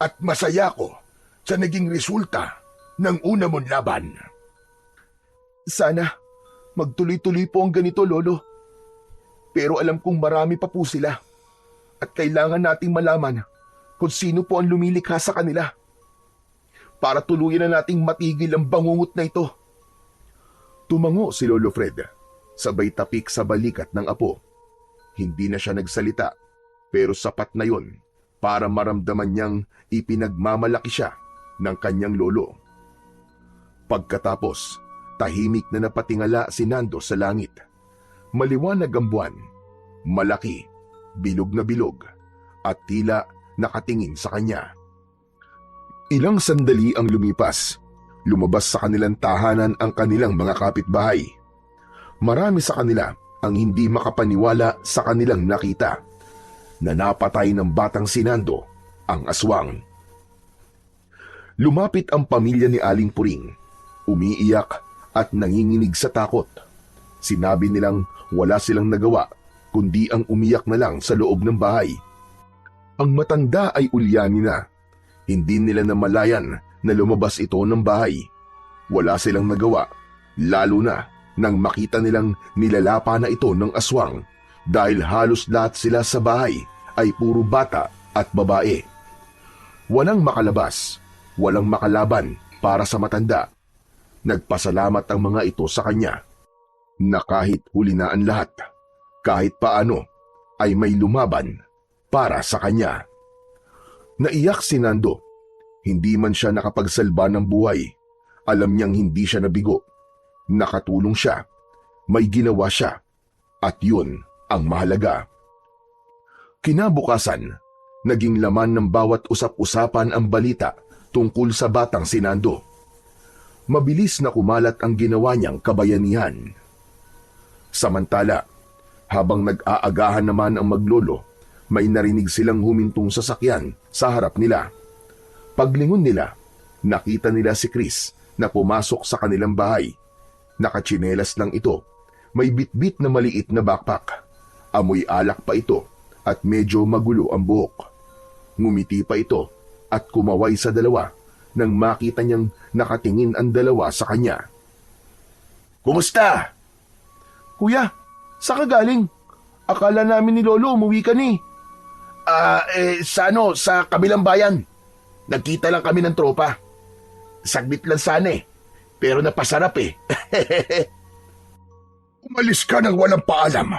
At masaya ko sa naging resulta ng una mong laban. Sana magtuloy-tuloy po ang ganito, Lolo. Pero alam kong marami pa po sila. At kailangan nating malaman kung sino po ang lumilikha sa kanila. Para tuluyan na nating matigil ang bangungot na ito. Tumango si Lolo Fred, sabay tapik sa balikat ng apo. Hindi na siya nagsalita, pero sapat na yon para maramdaman niyang ipinagmamalaki siya ng kanyang lolo. Pagkatapos, tahimik na napatingala si Nando sa langit. Maliwanag ang buwan, malaki, bilog na bilog, at tila nakatingin sa kanya. Ilang sandali ang lumipas. Lumabas sa kanilang tahanan ang kanilang mga kapitbahay. Marami sa kanila ang hindi makapaniwala sa kanilang nakita, na napatay ng batang si Nando ang aswang. Lumapit ang pamilya ni Aling Puring, umiiyak at nanginginig sa takot. Sinabi nilang wala silang nagawa kundi ang umiyak na lang sa loob ng bahay. Ang matanda ay ulyani na. Hindi nila namalayan na lumabas ito ng bahay. Wala silang nagawa, lalo na nang makita nilang nilalapa na ito ng aswang, dahil halos lahat sila sa bahay ay puro bata at babae. Walang makalabas, walang makalaban para sa matanda. Nagpasalamat ang mga ito sa kanya, na kahit huli na ang lahat, kahit paano ay may lumaban para sa kanya. Naiyak si Nando. Hindi man siya nakapagsalba ng buhay. Alam niyang hindi siya nabigo. Nakatulong siya. May ginawa siya. At yun ang mahalaga. Kinabukasan, naging laman ng bawat usap-usapan ang balita tungkol sa batang si Nando. Mabilis na kumalat ang ginawa niyang kabayanihan. Samantala, habang nag-aagahan naman ang maglolo, may narinig silang humintong sasakyan sa harap nila. Paglingon nila, nakita nila si Chris na pumasok sa kanilang bahay. Nakatsinelas lang ito. May bitbit na maliit na backpack. Amoy alak pa ito at medyo magulo ang buhok. Ngumiti pa ito at kumaway sa dalawa nang makita niyang nakatingin ang dalawa sa kanya. Kumusta? Kuya, saan ka galing? Akala namin ni Lolo umuwi ka ni. Sa kabilang bayan. Nagkita lang kami ng tropa. Saglit lang sana pero napasarap Umalis ka nang walang paalam.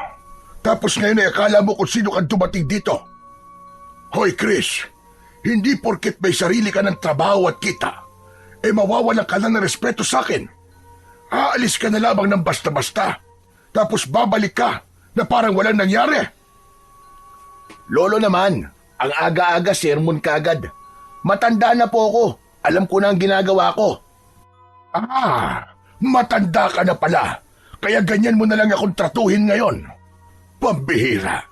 Tapos ngayon ay akala mo kung sino kang dumating dito. Hoy Chris, hindi porket may sarili ka ng trabaho at kita, mawawalan ka lang ng respeto sa akin. Aalis ka na lamang ng basta-basta, tapos babalik ka na parang walang nangyari. Lolo naman, ang aga-aga sermon kagad. Matanda na po ako. Alam ko na ang ginagawa ko. Matanda ka na pala. Kaya ganyan mo na lang akong tratuhin ngayon. Pambihira.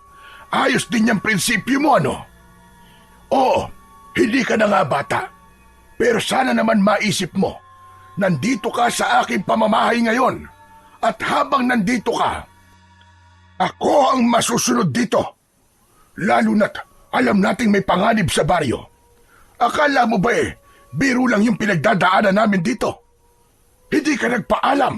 Ayos din yung prinsipyo mo, ano? Oo, hindi ka na nga bata. Pero sana naman maisip mo, nandito ka sa aking pamamahay ngayon. At habang nandito ka, ako ang masusunod dito. Lalo na't alam nating may panganib sa baryo. Akala mo ba biro lang yung pinagdadaanan namin dito? Hindi ka nagpaalam.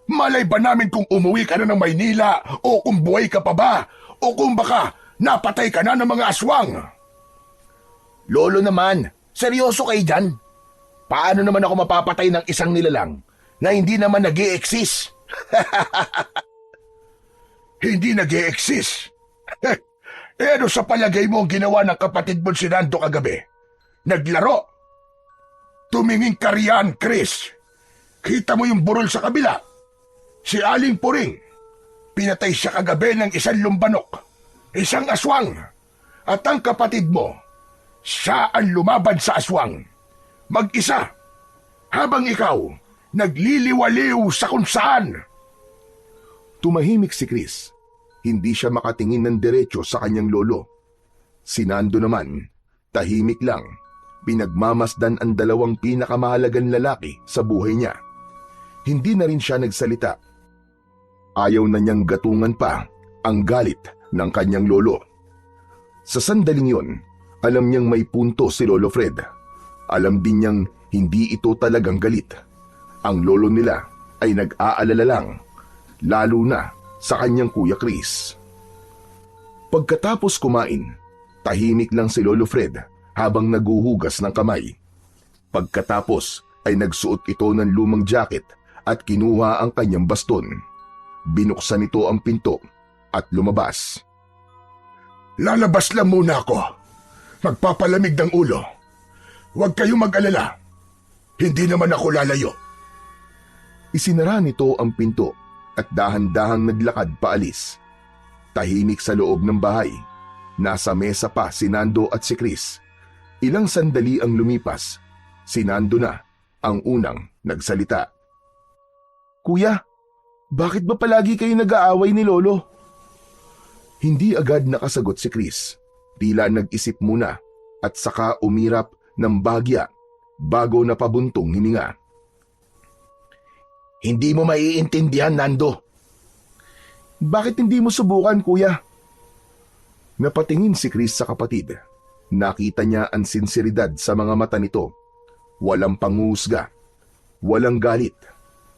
Malay ba namin kung umuwi ka na ng Maynila o kung buhay ka pa ba o kung baka napatay ka na ng mga aswang? Lolo naman, seryoso kayo dyan? Paano naman ako mapapatay ng isang nilalang na hindi naman nag-i-exist? Hindi nag-i-exist? Ano sa palagay mo ang ginawa ng kapatid mo si Nando kagabi? Naglaro? Tumingin ka riyan, Chris. Kita mo yung burol sa kabila? Si Aling Puring. Pinatay siya kagabi ng isang lumbanok, isang aswang. At ang kapatid mo, siya ang lumaban sa aswang. Mag-isa. Habang ikaw, nagliliwaliw sa kung saan. Tumahimik si Chris. Hindi siya makatingin ng diretso sa kanyang lolo. Si Nando naman, tahimik lang. Pinagmamasdan ang dalawang pinakamahalagang lalaki sa buhay niya. Hindi na rin siya nagsalita. Ayaw na niyang gatungan pa ang galit ng kanyang lolo. Sa sandaling yon, alam niyang may punto si Lolo Fred. Alam din niyang hindi ito talagang galit. Ang lolo nila ay nag-aalala lang, lalo na sa kanyang kuya Chris. Pagkatapos kumain, tahimik lang si Lolo Fred habang naguhugas ng kamay. Pagkatapos ay nagsuot ito ng lumang jacket at kinuha ang kanyang baston. Binuksan ito ang pinto at lumabas. Lalabas lang muna ako. Magpapalamig ng ulo. Huwag kayong mag-alala. Hindi naman ako lalayo. Isinara nito ang pinto at dahan-dahang naglakad paalis. Tahimik sa loob ng bahay. Nasa mesa pa si Nando at si Chris. Ilang sandali ang lumipas. Si Nando na ang unang nagsalita. Kuya, bakit ba palagi kayo nag-aaway ni Lolo? Hindi agad nakasagot si Chris. Tila nag-isip muna at saka umirap ng bahagya bago napabuntong hininga. Hindi mo maiintindihan, Nando. Bakit hindi mo subukan, kuya? Napatingin si Chris sa kapatid. Nakita niya ang sinseridad sa mga mata nito. Walang pangusga. Walang galit.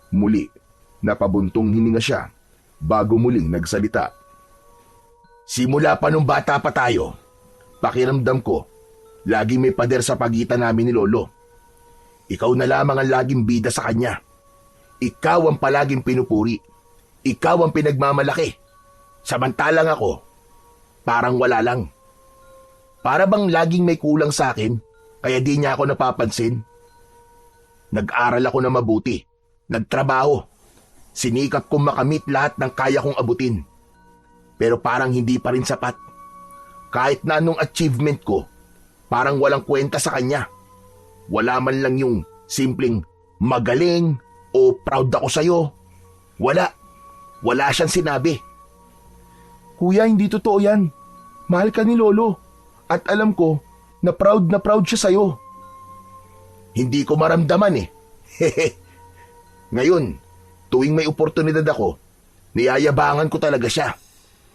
Muli, napabuntong hininga siya bago muling nagsalita. Simula pa nung bata pa tayo, pakiramdam ko, laging may pader sa pagitan namin ni Lolo. Ikaw na lamang ang laging bida sa kanya. Ikaw ang palaging pinupuri. Ikaw ang pinagmamalaki. Samantalang ako, parang wala lang. Para bang laging may kulang sa akin, kaya di niya ako napapansin. Nag-aral ako na mabuti. Nagtrabaho. Sinikap kong makamit lahat ng kaya kong abutin. Pero parang hindi pa rin sapat. Kahit na anong achievement ko, parang walang kwenta sa kanya. Wala man lang yung simpleng magaling o proud ako sa'yo. Wala. Wala siyang sinabi. Kuya, hindi totoo yan. Mahal ka ni Lolo. At alam ko na proud siya sa'yo. Hindi ko maramdaman eh. Ngayon, tuwing may oportunidad ako, niyayabangan ko talaga siya.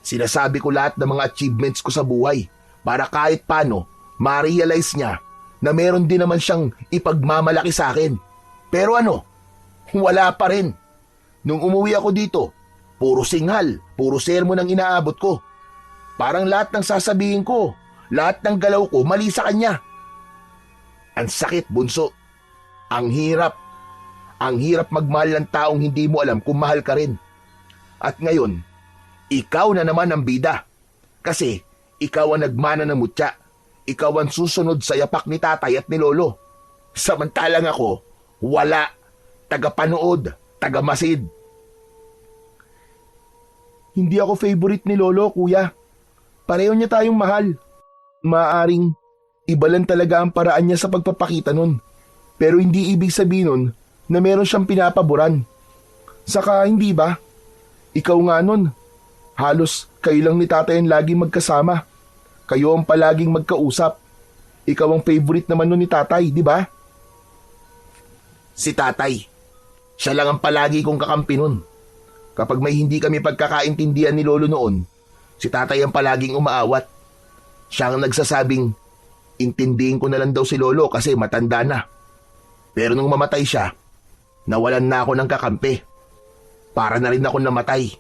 Sinasabi ko lahat ng mga achievements ko sa buhay para kahit paano ma-realize niya na meron din naman siyang ipagmamalaki sa akin. Pero ano, wala pa rin. Nung umuwi ako dito, puro singhal, puro sermon ang inaabot ko. Parang lahat ng sasabihin ko, lahat ng galaw ko mali sa kanya. Ang sakit, bunso. Ang hirap. Ang hirap magmahal ng taong hindi mo alam kung mahal ka rin. At ngayon, ikaw na naman ang bida. Kasi ikaw ang nagmana ng mutya. Ikaw ang susunod sa yapak ni tatay at ni lolo. Samantalang ako, wala. Tagapanood, tagamasid. Hindi ako favorite ni Lolo, kuya. Pareho niya tayong mahal. Maaring iba lang talaga ang paraan niya sa pagpapakita nun. Pero hindi ibig sabihin nun na meron siyang pinapaboran. Saka hindi ba? Ikaw nga nun. Halos kayo lang ni tatay ang laging magkasama. Kayo ang palaging magkausap. Ikaw ang favorite naman nun ni tatay, di ba? Si tatay. Siya lang ang palagi kong kakampi nun. Kapag may hindi kami pagkakaintindihan ni Lolo noon, si tatay ang palaging umaawat. Siya ang nagsasabing, intindihin ko na lang daw si Lolo kasi matanda na. Pero nung mamatay siya, nawalan na ako ng kakampi. Para na rin ako namatay.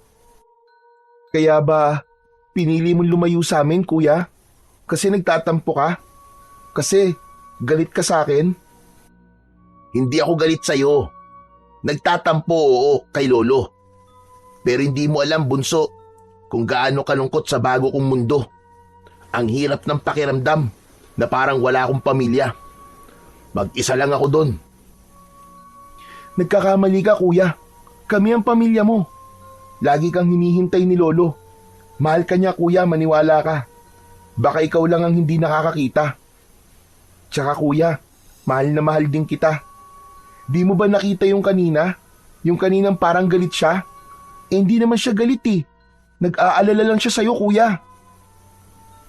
Kaya ba pinili mong lumayo sa amin, kuya? Kasi nagtatampo ka? Kasi galit ka sa akin? Hindi ako galit sa'yo. Nagtatampo, oo, kay Lolo. Pero hindi mo alam, bunso, kung gaano kalungkot sa bago kong mundo. Ang hirap ng pakiramdam na parang wala akong pamilya. Mag-isa lang ako doon. Nagkakamali ka, kuya. Kami ang pamilya mo. Lagi kang hinihintay ni Lolo. Mahal ka niya, kuya, maniwala ka. Baka ikaw lang ang hindi nakakakita. Tsaka kuya, mahal na mahal din kita. Di mo ba nakita yung kanina? Yung kaninang parang galit siya? Eh, hindi naman siya galit eh. Nag-aalala lang siya sa'yo, kuya.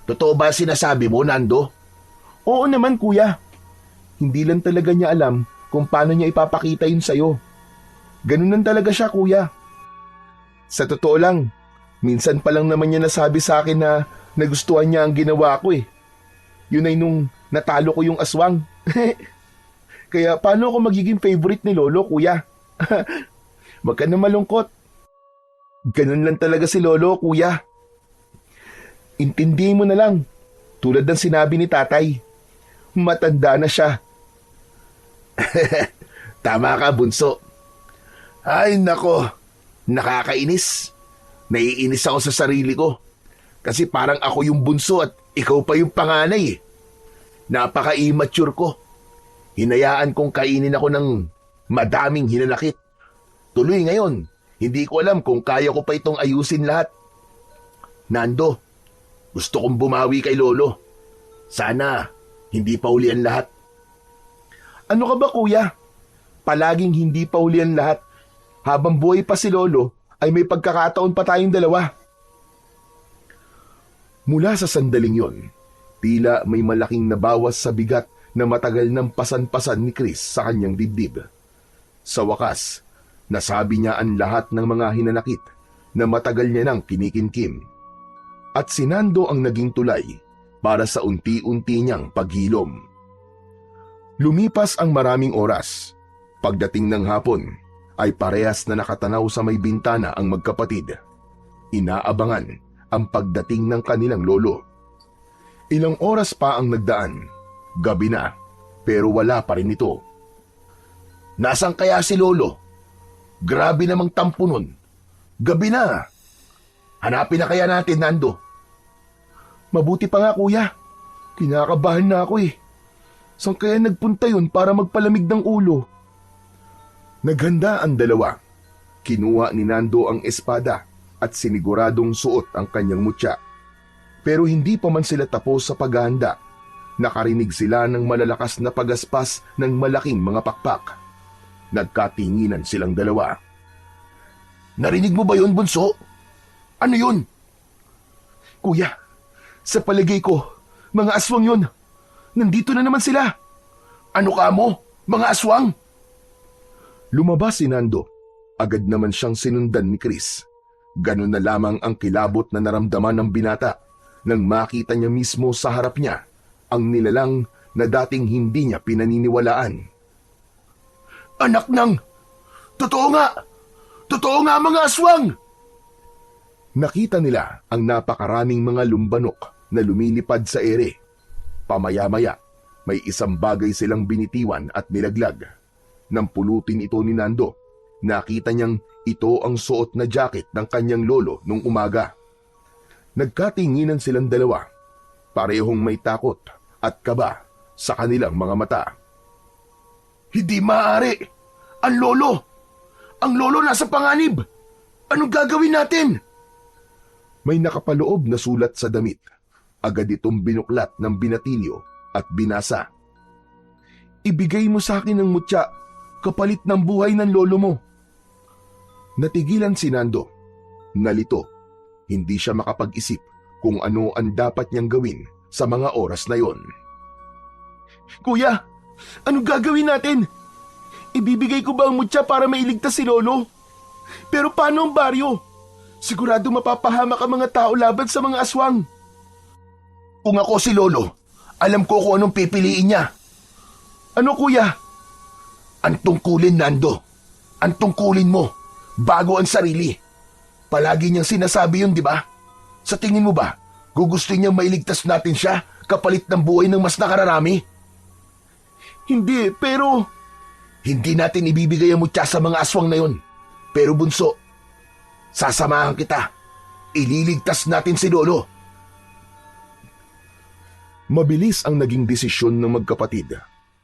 Totoo ba sinasabi mo, Nando? Oo naman, kuya. Hindi lang talaga niya alam kung paano niya ipapakita yun sa'yo. Ganun lang talaga siya, kuya. Sa totoo lang, minsan pa lang naman niya nasabi sa akin na nagustuhan niya ang ginawa ko eh. Yun ay nung natalo ko yung aswang. Kaya paano ako magiging favorite ni Lolo, kuya? Wag ka na malungkot. Ganun lang talaga si Lolo, kuya. Intindihin mo na lang. Tulad ng sinabi ni tatay. Matanda na siya. Tama ka, bunso. Ay, nako. Nakakainis. Naiinis ako sa sarili ko. Kasi parang ako yung bunso at ikaw pa yung panganay eh. Napaka-immature ko. Hinayaan kong kainin ako ng madaming hinanakit. Tuloy ngayon, hindi ko alam kung kaya ko pa itong ayusin lahat. Nando, gusto kong bumawi kay Lolo. Sana, hindi pa uli ang lahat. Ano ka ba, kuya? Palaging hindi pa uli ang lahat. Habang buhay pa si Lolo, ay may pagkakataon pa tayong dalawa. Mula sa sandaling yon, tila may malaking nabawas sa bigat na matagal ng pasan-pasan ni Chris sa kanyang dibdib. Sa wakas, nasabi niya ang lahat ng mga hinanakit na matagal niya nang kinikinkim. At si Nando ang naging tulay para sa unti-unti niyang paghilom. Lumipas ang maraming oras. Pagdating ng hapon, ay parehas na nakatanaw sa may bintana ang magkapatid. Inaabangan ang pagdating ng kanilang lolo. Ilang oras pa ang nagdaan. Gabi na, pero wala pa rin ito. Nasaan kaya si Lolo? Grabe namang tampo nun. Gabi na. Hanapin na kaya natin, Nando. Mabuti pa nga, kuya. Kinakabahan na ako eh. Saan kaya nagpunta yun para magpalamig ng ulo? Naghanda ang dalawa. Kinuha ni Nando ang espada at siniguradong suot ang kanyang mutya. Pero hindi pa man sila tapos sa paghahanda. Nakarinig sila ng malalakas na pagaspas ng malaking mga pakpak. Nagkatinginan silang dalawa. Narinig mo ba yun, bunso? Ano yun? Kuya, sa palagay ko, mga aswang yun. Nandito na naman sila. Ano ka mo? Mga aswang? Lumabas si Nando. Agad naman siyang sinundan ni Chris. Ganun na lamang ang kilabot na naramdaman ng binata nang makita niya mismo sa harap niya ang nilalang na dating hindi niya pinaniniwalaan. Anak ng... Totoo nga! Totoo nga, mga aswang! Nakita nila ang napakaraming mga lumbanok na lumilipad sa ere. Pamaya-maya, may isang bagay silang binitiwan at nilaglag. Nang pulutin ito ni Nando, nakita niyang ito ang suot na jacket ng kanyang lolo nung umaga. Nagkatinginan silang dalawa, parehong may takot at kaba sa kanilang mga mata. Hindi maaari! Ang lolo! Ang lolo nasa panganib! Anong gagawin natin? May nakapaloob na sulat sa damit. Agad itong binuklat ng binatilyo at binasa. Ibigay mo sa akin ang mutya, kapalit ng buhay ng lolo mo. Natigilan si Nando. Nalito. Hindi siya makapag-isip kung ano ang dapat niyang gawin sa mga oras na yon. Kuya, anong gagawin natin? Ibibigay ko ba ang mutya para mailigtas si lolo? Pero paano ang baryo? Sigurado mapapahamak ang mga tao laban sa mga aswang. Kung ako si lolo, alam ko kung anong pipiliin niya. Ano, kuya? Ang tungkulin, Nando. Ang tungkulin mo, bago ang sarili. Palagi niyang sinasabi yun, di ba? Sa tingin mo ba, gugustuhin niyang mailigtas natin siya kapalit ng buhay ng mas nakararami? Hindi, pero... Hindi natin ibibigay ang mutya sa mga aswang na yun. Pero bunso, sasamahan kita. Ililigtas natin si lolo. Mabilis ang naging desisyon ng magkapatid.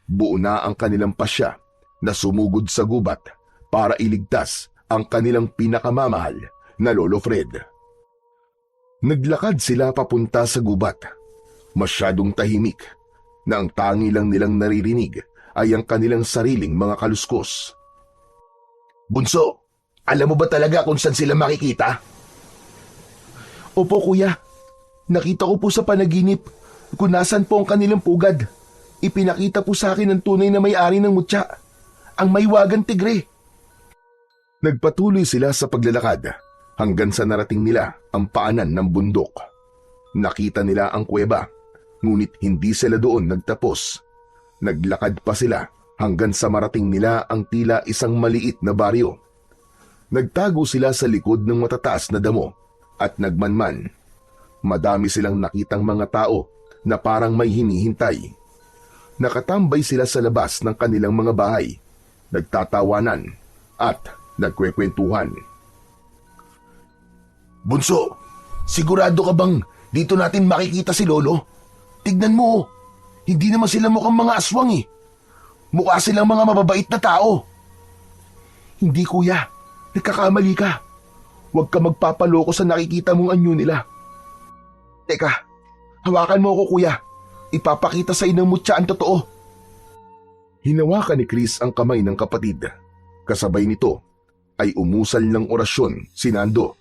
Buo na ang kanilang pasya na sumugod sa gubat para iligtas ang kanilang pinakamamahal na Lolo Fred. Naglakad sila papunta sa gubat. Masyadong tahimik na ang tangi lang nilang naririnig ay ang kanilang sariling mga kaluskos. Bunso, alam mo ba talaga kung saan sila makikita? Opo kuya, nakita ko po sa panaginip kung nasan po ang kanilang pugad. Ipinakita po sa akin ng tunay na may-ari ng mutya, ang maywagang tigre. Nagpatuloy sila sa paglalakad hanggang sa narating nila ang paanan ng bundok. Nakita nila ang kuweba, ngunit hindi sila doon nagtapos. Naglakad pa sila hanggang sa marating nila ang tila isang maliit na baryo. Nagtago sila sa likod ng matataas na damo at nagmanman. Madami silang nakitang mga tao na parang may hinihintay. Nakatambay sila sa labas ng kanilang mga bahay, nagtatawanan at nagkwekwentuhan. Bunso, sigurado ka bang dito natin makikita si Lolo? Tignan mo, hindi naman sila mukhang mga aswang eh. Mukha silang mga mababait na tao. Hindi kuya, nagkakamali ka. Huwag ka magpapaloko sa nakikita mong anyo nila. Teka, hawakan mo ako kuya. Ipapakita sa inang mutya ang totoo. Hinawakan ni Chris ang kamay ng kapatid. Kasabay nito ay umusal ng orasyon si Nando.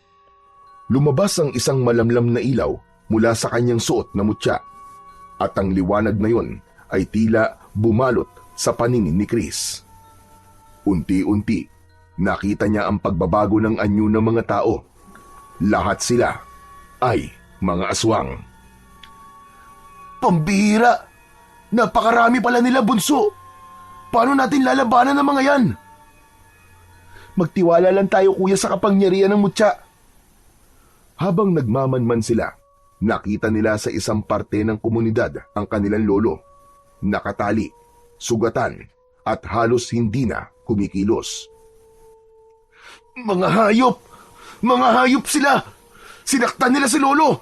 Lumabas ang isang malamlam na ilaw mula sa kanyang suot na mutya. At ang liwanag na yon ay tila bumalot sa paningin ni Chris. Unti-unti, nakita niya ang pagbabago ng anyo ng mga tao. Lahat sila ay mga aswang. Pambihira! Napakarami pala nila, bunso. Paano natin lalabanan ng mga yan? Magtiwala lang tayo kuya sa kapangyarihan ng mutya. Habang nagmamanman sila, nakita nila sa isang parte ng komunidad ang kanilang lolo. Nakatali, sugatan, at halos hindi na kumikilos. Mga hayop! Mga hayop sila! Sinaktan nila si Lolo!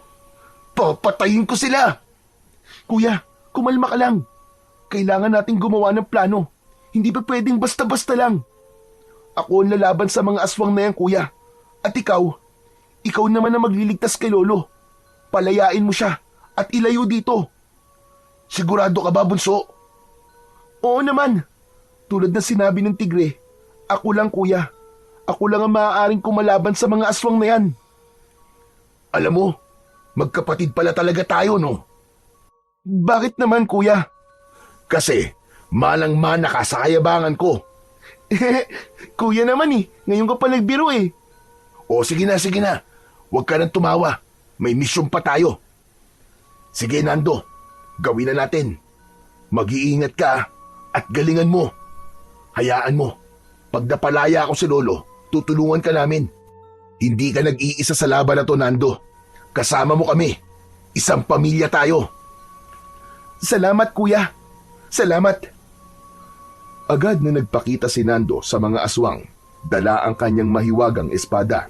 Papatayin ko sila! Kuya, kumalma ka lang. Kailangan nating gumawa ng plano. Hindi pa pwedeng basta-basta lang. Ako ang lalaban sa mga aswang na yan, kuya. At ikaw naman ang magliligtas kay Lolo. Palayain mo siya at ilayo dito. Sigurado ka ba, bunso? Oo naman. Tulad ng sinabi ng tigre, ako lang kuya. Ako lang ang maaaring kumalaban sa mga aswang na yan. Alam mo, magkapatid pala talaga tayo, no? Bakit naman, kuya? Kasi manang-mana ka sa kayabangan ko. Kuya naman ngayon ka pa nagbiro eh. O sige na. Huwag ka nang tumawa. May misyon pa tayo. Sige, Nando, gawin na natin. Mag-iingat ka at galingan mo. Hayaan mo, pag napalaya ako si Lolo, tutulungan ka namin. Hindi ka nag-iisa sa laban na to, Nando. Kasama mo kami. Isang pamilya tayo. Salamat, kuya. Salamat. Agad na nagpakita si Nando sa mga aswang. Dala ang kanyang mahiwagang espada.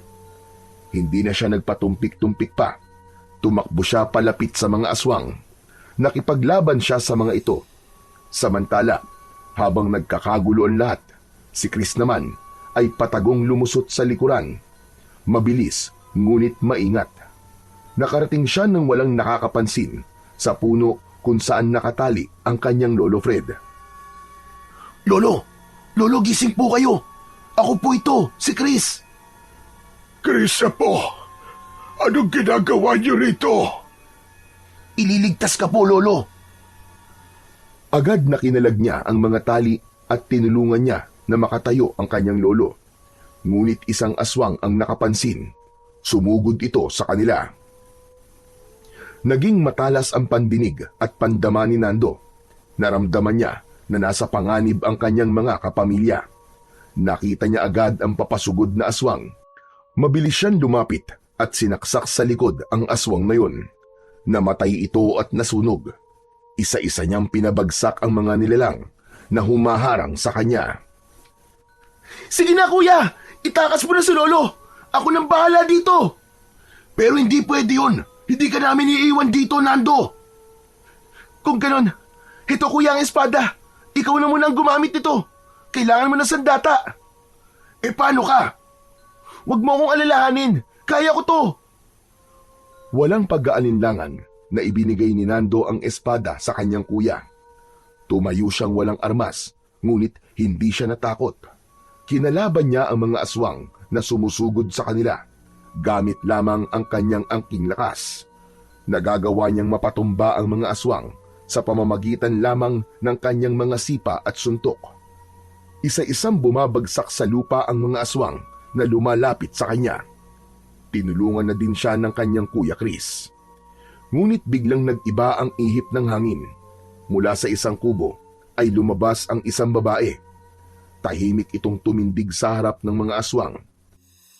Hindi na siya nagpatumpik-tumpik pa. Tumakbo siya palapit sa mga aswang. Nakipaglaban siya sa mga ito. Samantala, habang nagkakagulo ang lahat, si Chris naman ay patagong lumusot sa likuran. Mabilis, ngunit maingat. Nakarating siya nang walang nakakapansin sa puno kung saan nakatali ang kanyang Lolo Fred. Lolo, gising po kayo. Ako po ito, si Chris. Chris po, anong ginagawa niyo rito? Ililigtas ka po, Lolo. Agad na kinalag niya ang mga tali at tinulungan niya na makatayo ang kanyang lolo. Ngunit isang aswang ang nakapansin. Sumugod ito sa kanila. Naging matalas ang pandinig at pandama ni Nando. Naramdaman niya na nasa panganib ang kanyang mga kapamilya. Nakita niya agad ang papasugod na aswang. Mabilis siyang lumapit at sinaksak sa likod ang aswang na yun. Namatay ito at nasunog. Isa-isa niyang pinabagsak ang mga nilalang na humaharang sa kanya. Sige na kuya, itakas mo na si Lolo. Ako nang bahala dito. Pero hindi pwede yun. Hindi ka namin iiwan dito, Nando. Kung ganon, ito kuya ang espada. Ikaw na muna ang gumamit nito. kailangan mo ng sandata. Paano ka? Huwag mo akong alalahanin. Kaya ko to. Walang pag-aalinlangan na ibinigay ni Nando ang espada sa kanyang kuya. Tumayo siyang walang armas, ngunit hindi siya natakot. Kinalaban niya ang mga aswang na sumusugod sa kanila, gamit lamang ang kanyang angking lakas. Nagagawa niyang mapatumba ang mga aswang sa pamamagitan lamang ng kanyang mga sipa at suntok. Isa-isang bumabagsak sa lupa ang mga aswang na lumalapit sa kanya. Tinulungan na din siya ng kanyang kuya Chris. Ngunit biglang nag-iba ang ihip ng hangin. Mula sa isang kubo ay lumabas ang isang babae. Tahimik itong tumindig sa harap ng mga aswang.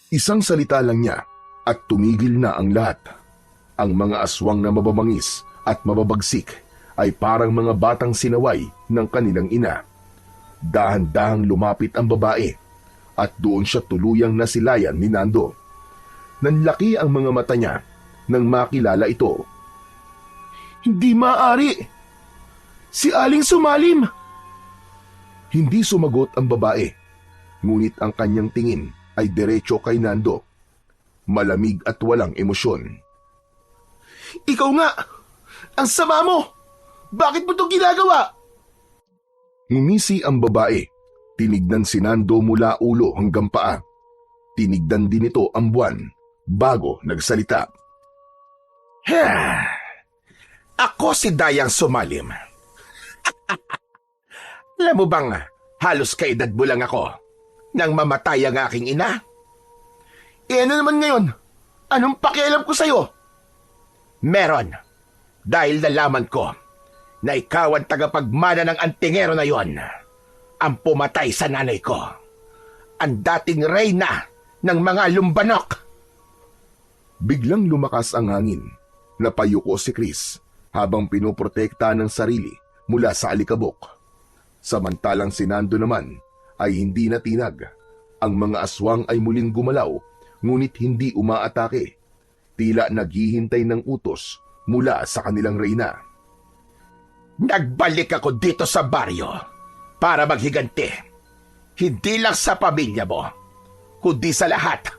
Isang salita lang niya at tumigil na ang lahat. Ang mga aswang na mababangis at mababagsik ay parang mga batang sinaway ng kanilang ina. Dahan-dahang lumapit ang babae at doon siya tuluyang nasilayan ni Nando. Nanlaki ang mga mata niya nang makilala ito. Hindi maaari. Si Aling Sumalim. Hindi sumagot ang babae, ngunit ang kanyang tingin ay diretso kay Nando. Malamig at walang emosyon. Ikaw nga! Ang sama mo! Bakit mo ito ginagawa? Ngumisi ang babae. Tinignan si Nando mula ulo hanggang paa. Tinignan din ito ang buwan bago nagsalita. Ako si Dayang Sumalim. Alam mo bang halos kaedad mo lang ako nang mamatay ang aking ina? Ano naman ngayon? Anong pakialam ko sa'yo? Meron. Dahil nalaman ko na ikaw ang tagapagmana ng antingero na yon, ang pumatay sa nanay ko. Ang dating reyna ng mga lumbanok. Biglang lumakas ang hangin. Napayuko si Chris habang pinoprotekta ng sarili mula sa alikabok. Samantalang si Nando naman ay hindi natinag. Ang mga aswang ay muling gumalaw, ngunit hindi umaatake. Tila naghihintay ng utos mula sa kanilang reyna. Nagbalik ako dito sa baryo para maghiganti. Hindi lang sa pamilya mo, kundi sa lahat.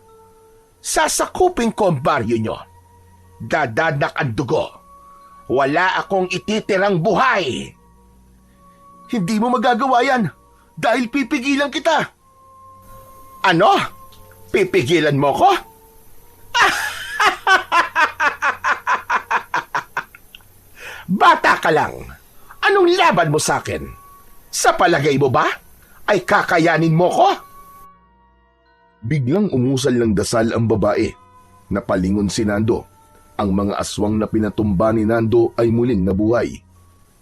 Sasakupin ko ang baryo nyo. Dadanak ang dugo. Wala akong ititirang buhay. Hindi mo magagawa yan dahil pipigilan kita. Ano? Pipigilan mo ko? Bata ka lang. Anong laban mo sa akin? Sa palagay mo ba ay kakayanin mo ko? Biglang umusal ng dasal ang babae. Napalingon si Nando. Ang mga aswang na pinatumba ni Nando ay muling nabuhay.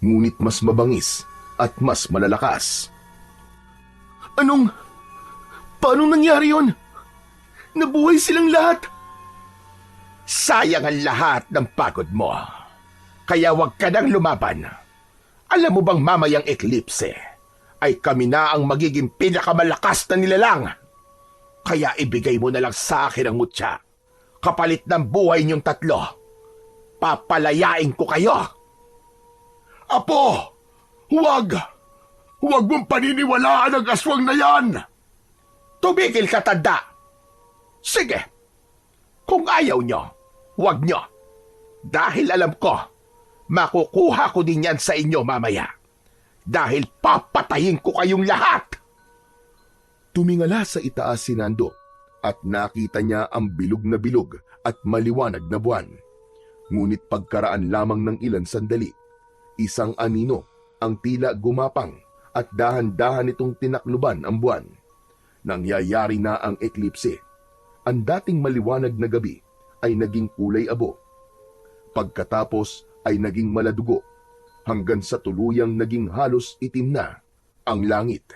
Ngunit mas mabangis at mas malalakas. Paano nangyari yun? Nabuhay silang lahat. Sayang ang lahat ng pagod mo. Kaya wag ka nang lumaban. Alam mo bang mamayang eklipse ay kami na ang magiging pinakamalakas na nilalang? Kaya ibigay mo na lang sa akin ang mutya. Kapalit ng buhay niyong tatlo. Papalayain ko kayo. Apo! Huwag! Huwag mong paniniwalaan ang aswang na yan! Tumigil ka, tanda! Sige! Kung ayaw nyo, huwag nyo. Dahil alam ko, makukuha ko din yan sa inyo mamaya. Dahil papatayin ko kayong lahat! Tumingala sa itaas si Nando at nakita niya ang bilog at maliwanag na buwan. Ngunit pagkaraan lamang ng ilang sandali, isang anino ang tila gumapang at dahan-dahan itong tinakluban ang buwan. Nangyayari na ang eklipse. Ang dating maliwanag na gabi ay naging kulay abo. Pagkatapos ay naging maladugo hanggang sa tuluyang naging halos itim na ang langit.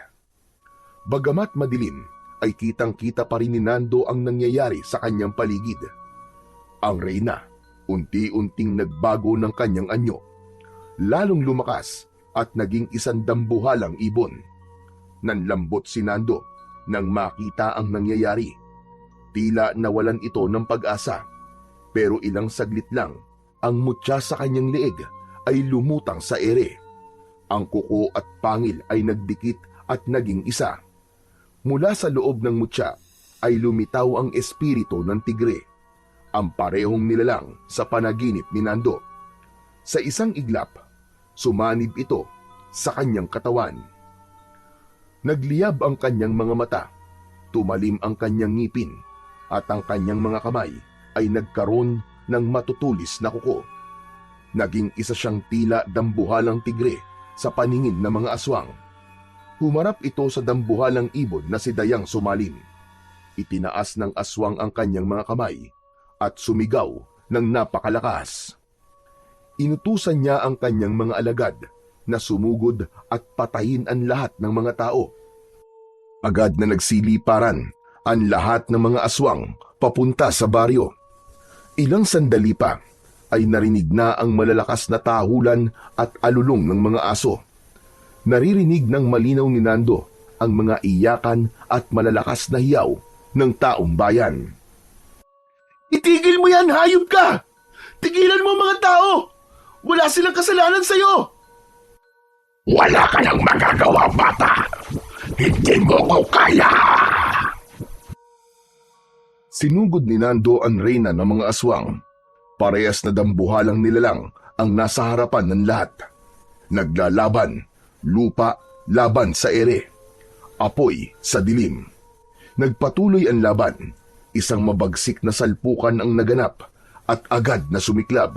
Bagamat madilim, ay kitang-kita pa rin ni Nando ang nangyayari sa kanyang paligid. Ang reyna, unti-unting nagbago ng kanyang anyo. Lalong lumakas at naging isang dambuhalang ibon. Nanlambot si Nando nang makita ang nangyayari. Tila nawalan ito ng pag-asa. Pero ilang saglit lang, ang mutya sa kanyang leeg ay lumutang sa ere. Ang kuko at pangil ay nagdikit at naging isa. Mula sa loob ng mutya ay lumitaw ang espiritu ng tigre, ang parehong nilalang sa panaginip ni Nando. Sa isang iglap, sumanib ito sa kanyang katawan. Nagliyab ang kanyang mga mata, tumalim ang kanyang ngipin, at ang kanyang mga kamay ay nagkaroon ng matutulis na kuko. Naging isa siyang tila dambuhalang tigre sa paningin ng mga aswang. Humarap ito sa dambuhalang ibon na si Dayang Sumalim. Itinaas ng aswang ang kanyang mga kamay at sumigaw ng napakalakas. Inutusan niya ang kanyang mga alagad na sumugod at patayin ang lahat ng mga tao. Agad na nagsiliparan ang lahat ng mga aswang papunta sa baryo. Ilang sandali pa ay narinig na ang malalakas na tahulan at alulong ng mga aso. Naririnig ng malinaw ni Nando ang mga iyakan at malalakas na hiyaw ng taong bayan. Itigil mo yan, hayop ka! Tigilan mo mga tao! Wala silang kasalanan sa'yo! Wala ka nang magagawa, bata! Hindi mo ko kaya! Sinugod ni Nando ang reyna ng mga aswang. Parehas na dambuhalang nilalang ang nasa harapan ng lahat. Naglalaban, lupa laban sa ere, apoy sa dilim. Nagpatuloy ang laban, isang mabagsik na salpukan ang naganap at agad na sumiklab.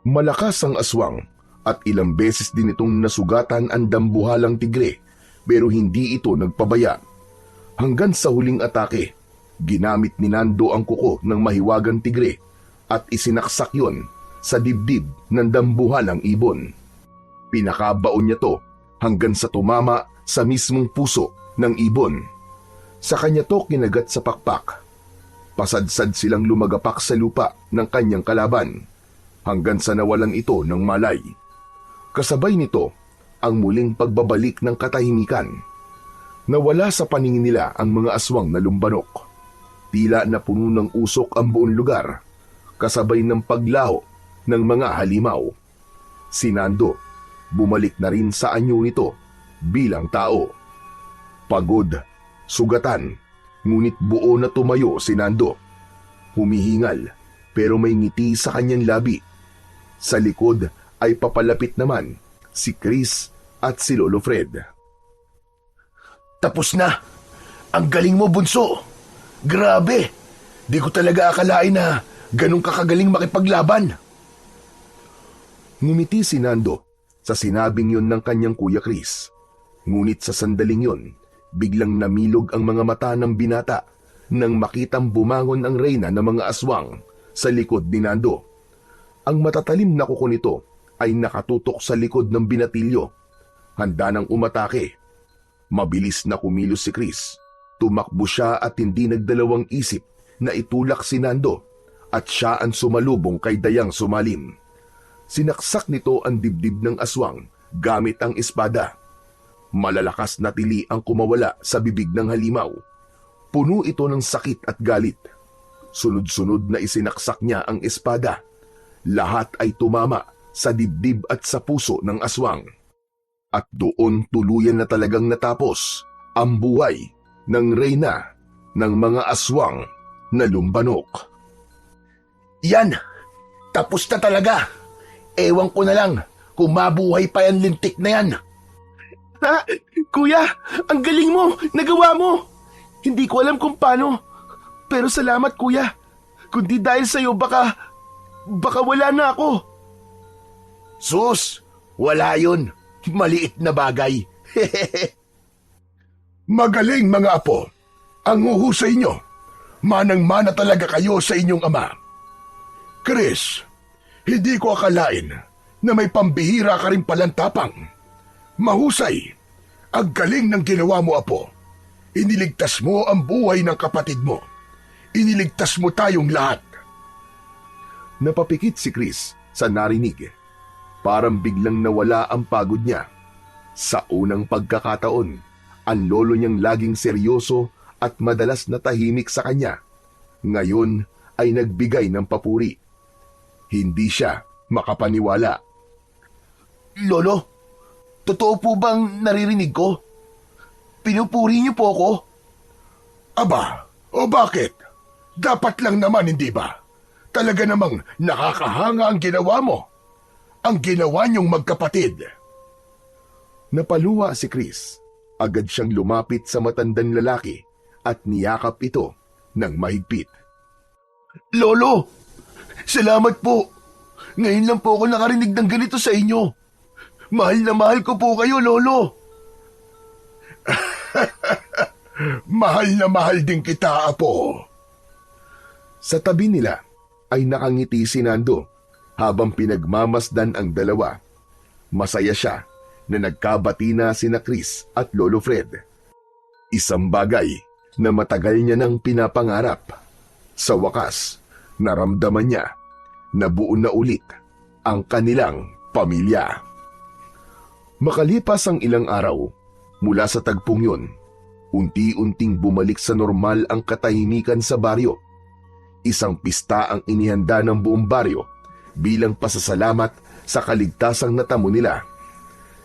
Malakas ang aswang at ilang beses din itong nasugatan ang dambuhalang tigre, pero hindi ito nagpabaya. Hanggang sa huling atake, ginamit ni Nando ang kuko ng mahiwagang tigre at isinaksak yon sa dibdib ng dambuhalang ibon. Pinakabaon niya to hanggang sa tumama sa mismong puso ng ibon. Sa kanya to kinagat sa pakpak. Pasadsad silang lumagapak sa lupa ng kanyang kalaban hanggang sa nawalan ito ng malay. Kasabay nito ang muling pagbabalik ng katahimikan. Nawala sa paningin nila ang mga aswang na lumbanok. Tila na puno ng usok ang buong lugar, kasabay ng paglaho ng mga halimaw. Si Nando, bumalik na rin sa anyo nito bilang tao. Pagod, sugatan, ngunit buo na tumayo si Nando. Humihingal, pero may ngiti sa kanyang labi. Sa likod ay papalapit naman si Chris at si Lolo Fred. Tapos na! Ang galing mo, bunso! Grabe! Di ko talaga akalain na ganun kakagaling makipaglaban. Ngumiti si Nando sa sinabing yon ng kanyang kuya Chris. Ngunit sa sandaling yon, biglang namilog ang mga mata ng binata nang makitang bumangon ang reyna ng mga aswang sa likod ni Nando. Ang matatalim na kuko nito ay nakatutok sa likod ng binatilyo. Handa nang umatake. Mabilis na kumilos si Chris. Tumakbo siya at hindi nagdalawang isip na itulak si Nando at siya ang sumalubong kay Dayang Sumalim. Sinaksak nito ang dibdib ng aswang gamit ang espada. Malalakas na tili ang kumawala sa bibig ng halimaw. Puno ito ng sakit at galit. Sunod-sunod na isinaksak niya ang espada. Lahat ay tumama sa dibdib at sa puso ng aswang. At doon tuluyan na talagang natapos ang buhay ng reyna ng mga aswang na lumbanok. Yan! Tapos na talaga! Ewan ko na lang kung mabuhay pa yan lintik na yan. Ha? Kuya, ang galing mo! Nagawa mo! Hindi ko alam kung paano. Pero salamat, kuya. Kundi dahil sa'yo, baka wala na ako. Sus! Wala yun. Maliit na bagay. Magaling, mga apo. Ang huhusay nyo. Manang-mana talaga kayo sa inyong ama. Chris, hindi ko akalain na may pambihira ka rin palang tapang. Mahusay. Ang galing ng ginawa mo, apo. Iniligtas mo ang buhay ng kapatid mo. Iniligtas mo tayong lahat. Napapikit si Chris sa narinig. Parang biglang nawala ang pagod niya. Sa unang pagkakataon, ang lolo niyang laging seryoso at madalas na tahimik sa kanya, ngayon ay nagbigay ng papuri. Hindi siya makapaniwala. Lolo, Totoo po bang naririnig ko? Pinupuri niyo po ako? Aba, o bakit? Dapat lang naman, hindi ba? Talaga namang nakakahanga ang ginawa mo. Ang ginawa niyong magkapatid. Napaluwa si Chris. Agad siyang lumapit sa matandang lalaki at niyakap ito ng mahigpit. Lolo, salamat po. Ngayon lang po ako nakarinig ng ganito sa inyo. Mahal na mahal ko po kayo, Lolo. Mahal na mahal din kita, Apo. Sa tabi nila ay nakangiti si Nando habang pinagmamasdan ang dalawa. Masaya siya na nagkabati na sina Chris at Lolo Fred. Isang bagay na matagal niya nang pinapangarap. Sa wakas, naramdaman niya na buo na ulit ang kanilang pamilya. Makalipas ang ilang araw, mula sa tagpong yun, unti-unting bumalik sa normal ang katahimikan sa baryo. Isang pista ang inihanda ng buong baryo bilang pasasalamat sa kaligtasang natamo nila.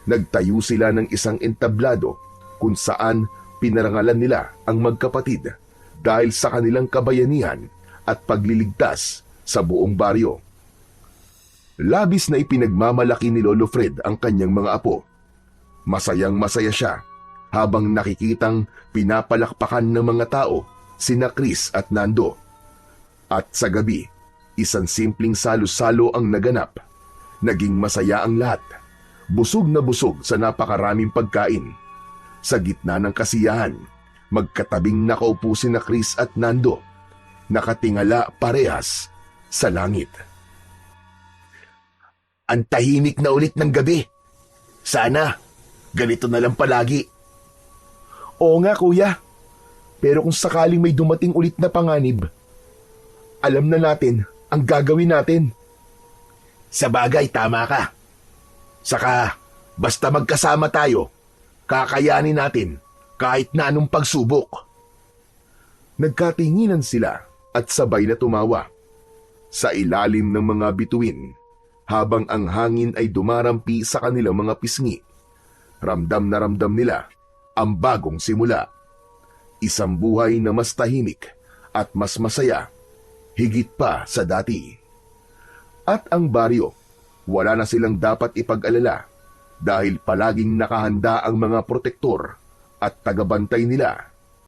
Nagtayo sila ng isang entablado kung saan pinarangalan nila ang magkapatid dahil sa kanilang kabayanihan at pagliligtas sa buong baryo. Labis na ipinagmamalaki ni Lolo Fred ang kanyang mga apo. Masayang masaya siya habang nakikitang pinapalakpakan ng mga tao sina Chris at Nando. At sa gabi, isang simpleng salo-salo ang naganap. Naging masaya ang lahat. Busog na busog sa napakaraming pagkain. Sa gitna ng kasiyahan, magkatabing nakaupo sina Chris at Nando. Nakatingala parehas sa langit. Ang tahimik na ulit ng gabi. Sana, ganito na lang palagi. Oo nga, kuya. Pero kung sakaling may dumating ulit na panganib, alam na natin ang gagawin natin. Sa bagay, tama ka. Saka, basta magkasama tayo, kakayanin natin kahit na anong pagsubok. Nagkatinginan sila at sabay na tumawa. Sa ilalim ng mga bituin, habang ang hangin ay dumarampi sa kanilang mga pisngi, ramdam na ramdam nila ang bagong simula. Isang buhay na mas tahimik at mas masaya, higit pa sa dati. At ang baryo, wala na silang dapat ipag-alala dahil palaging nakahanda ang mga protektor at tagabantay nila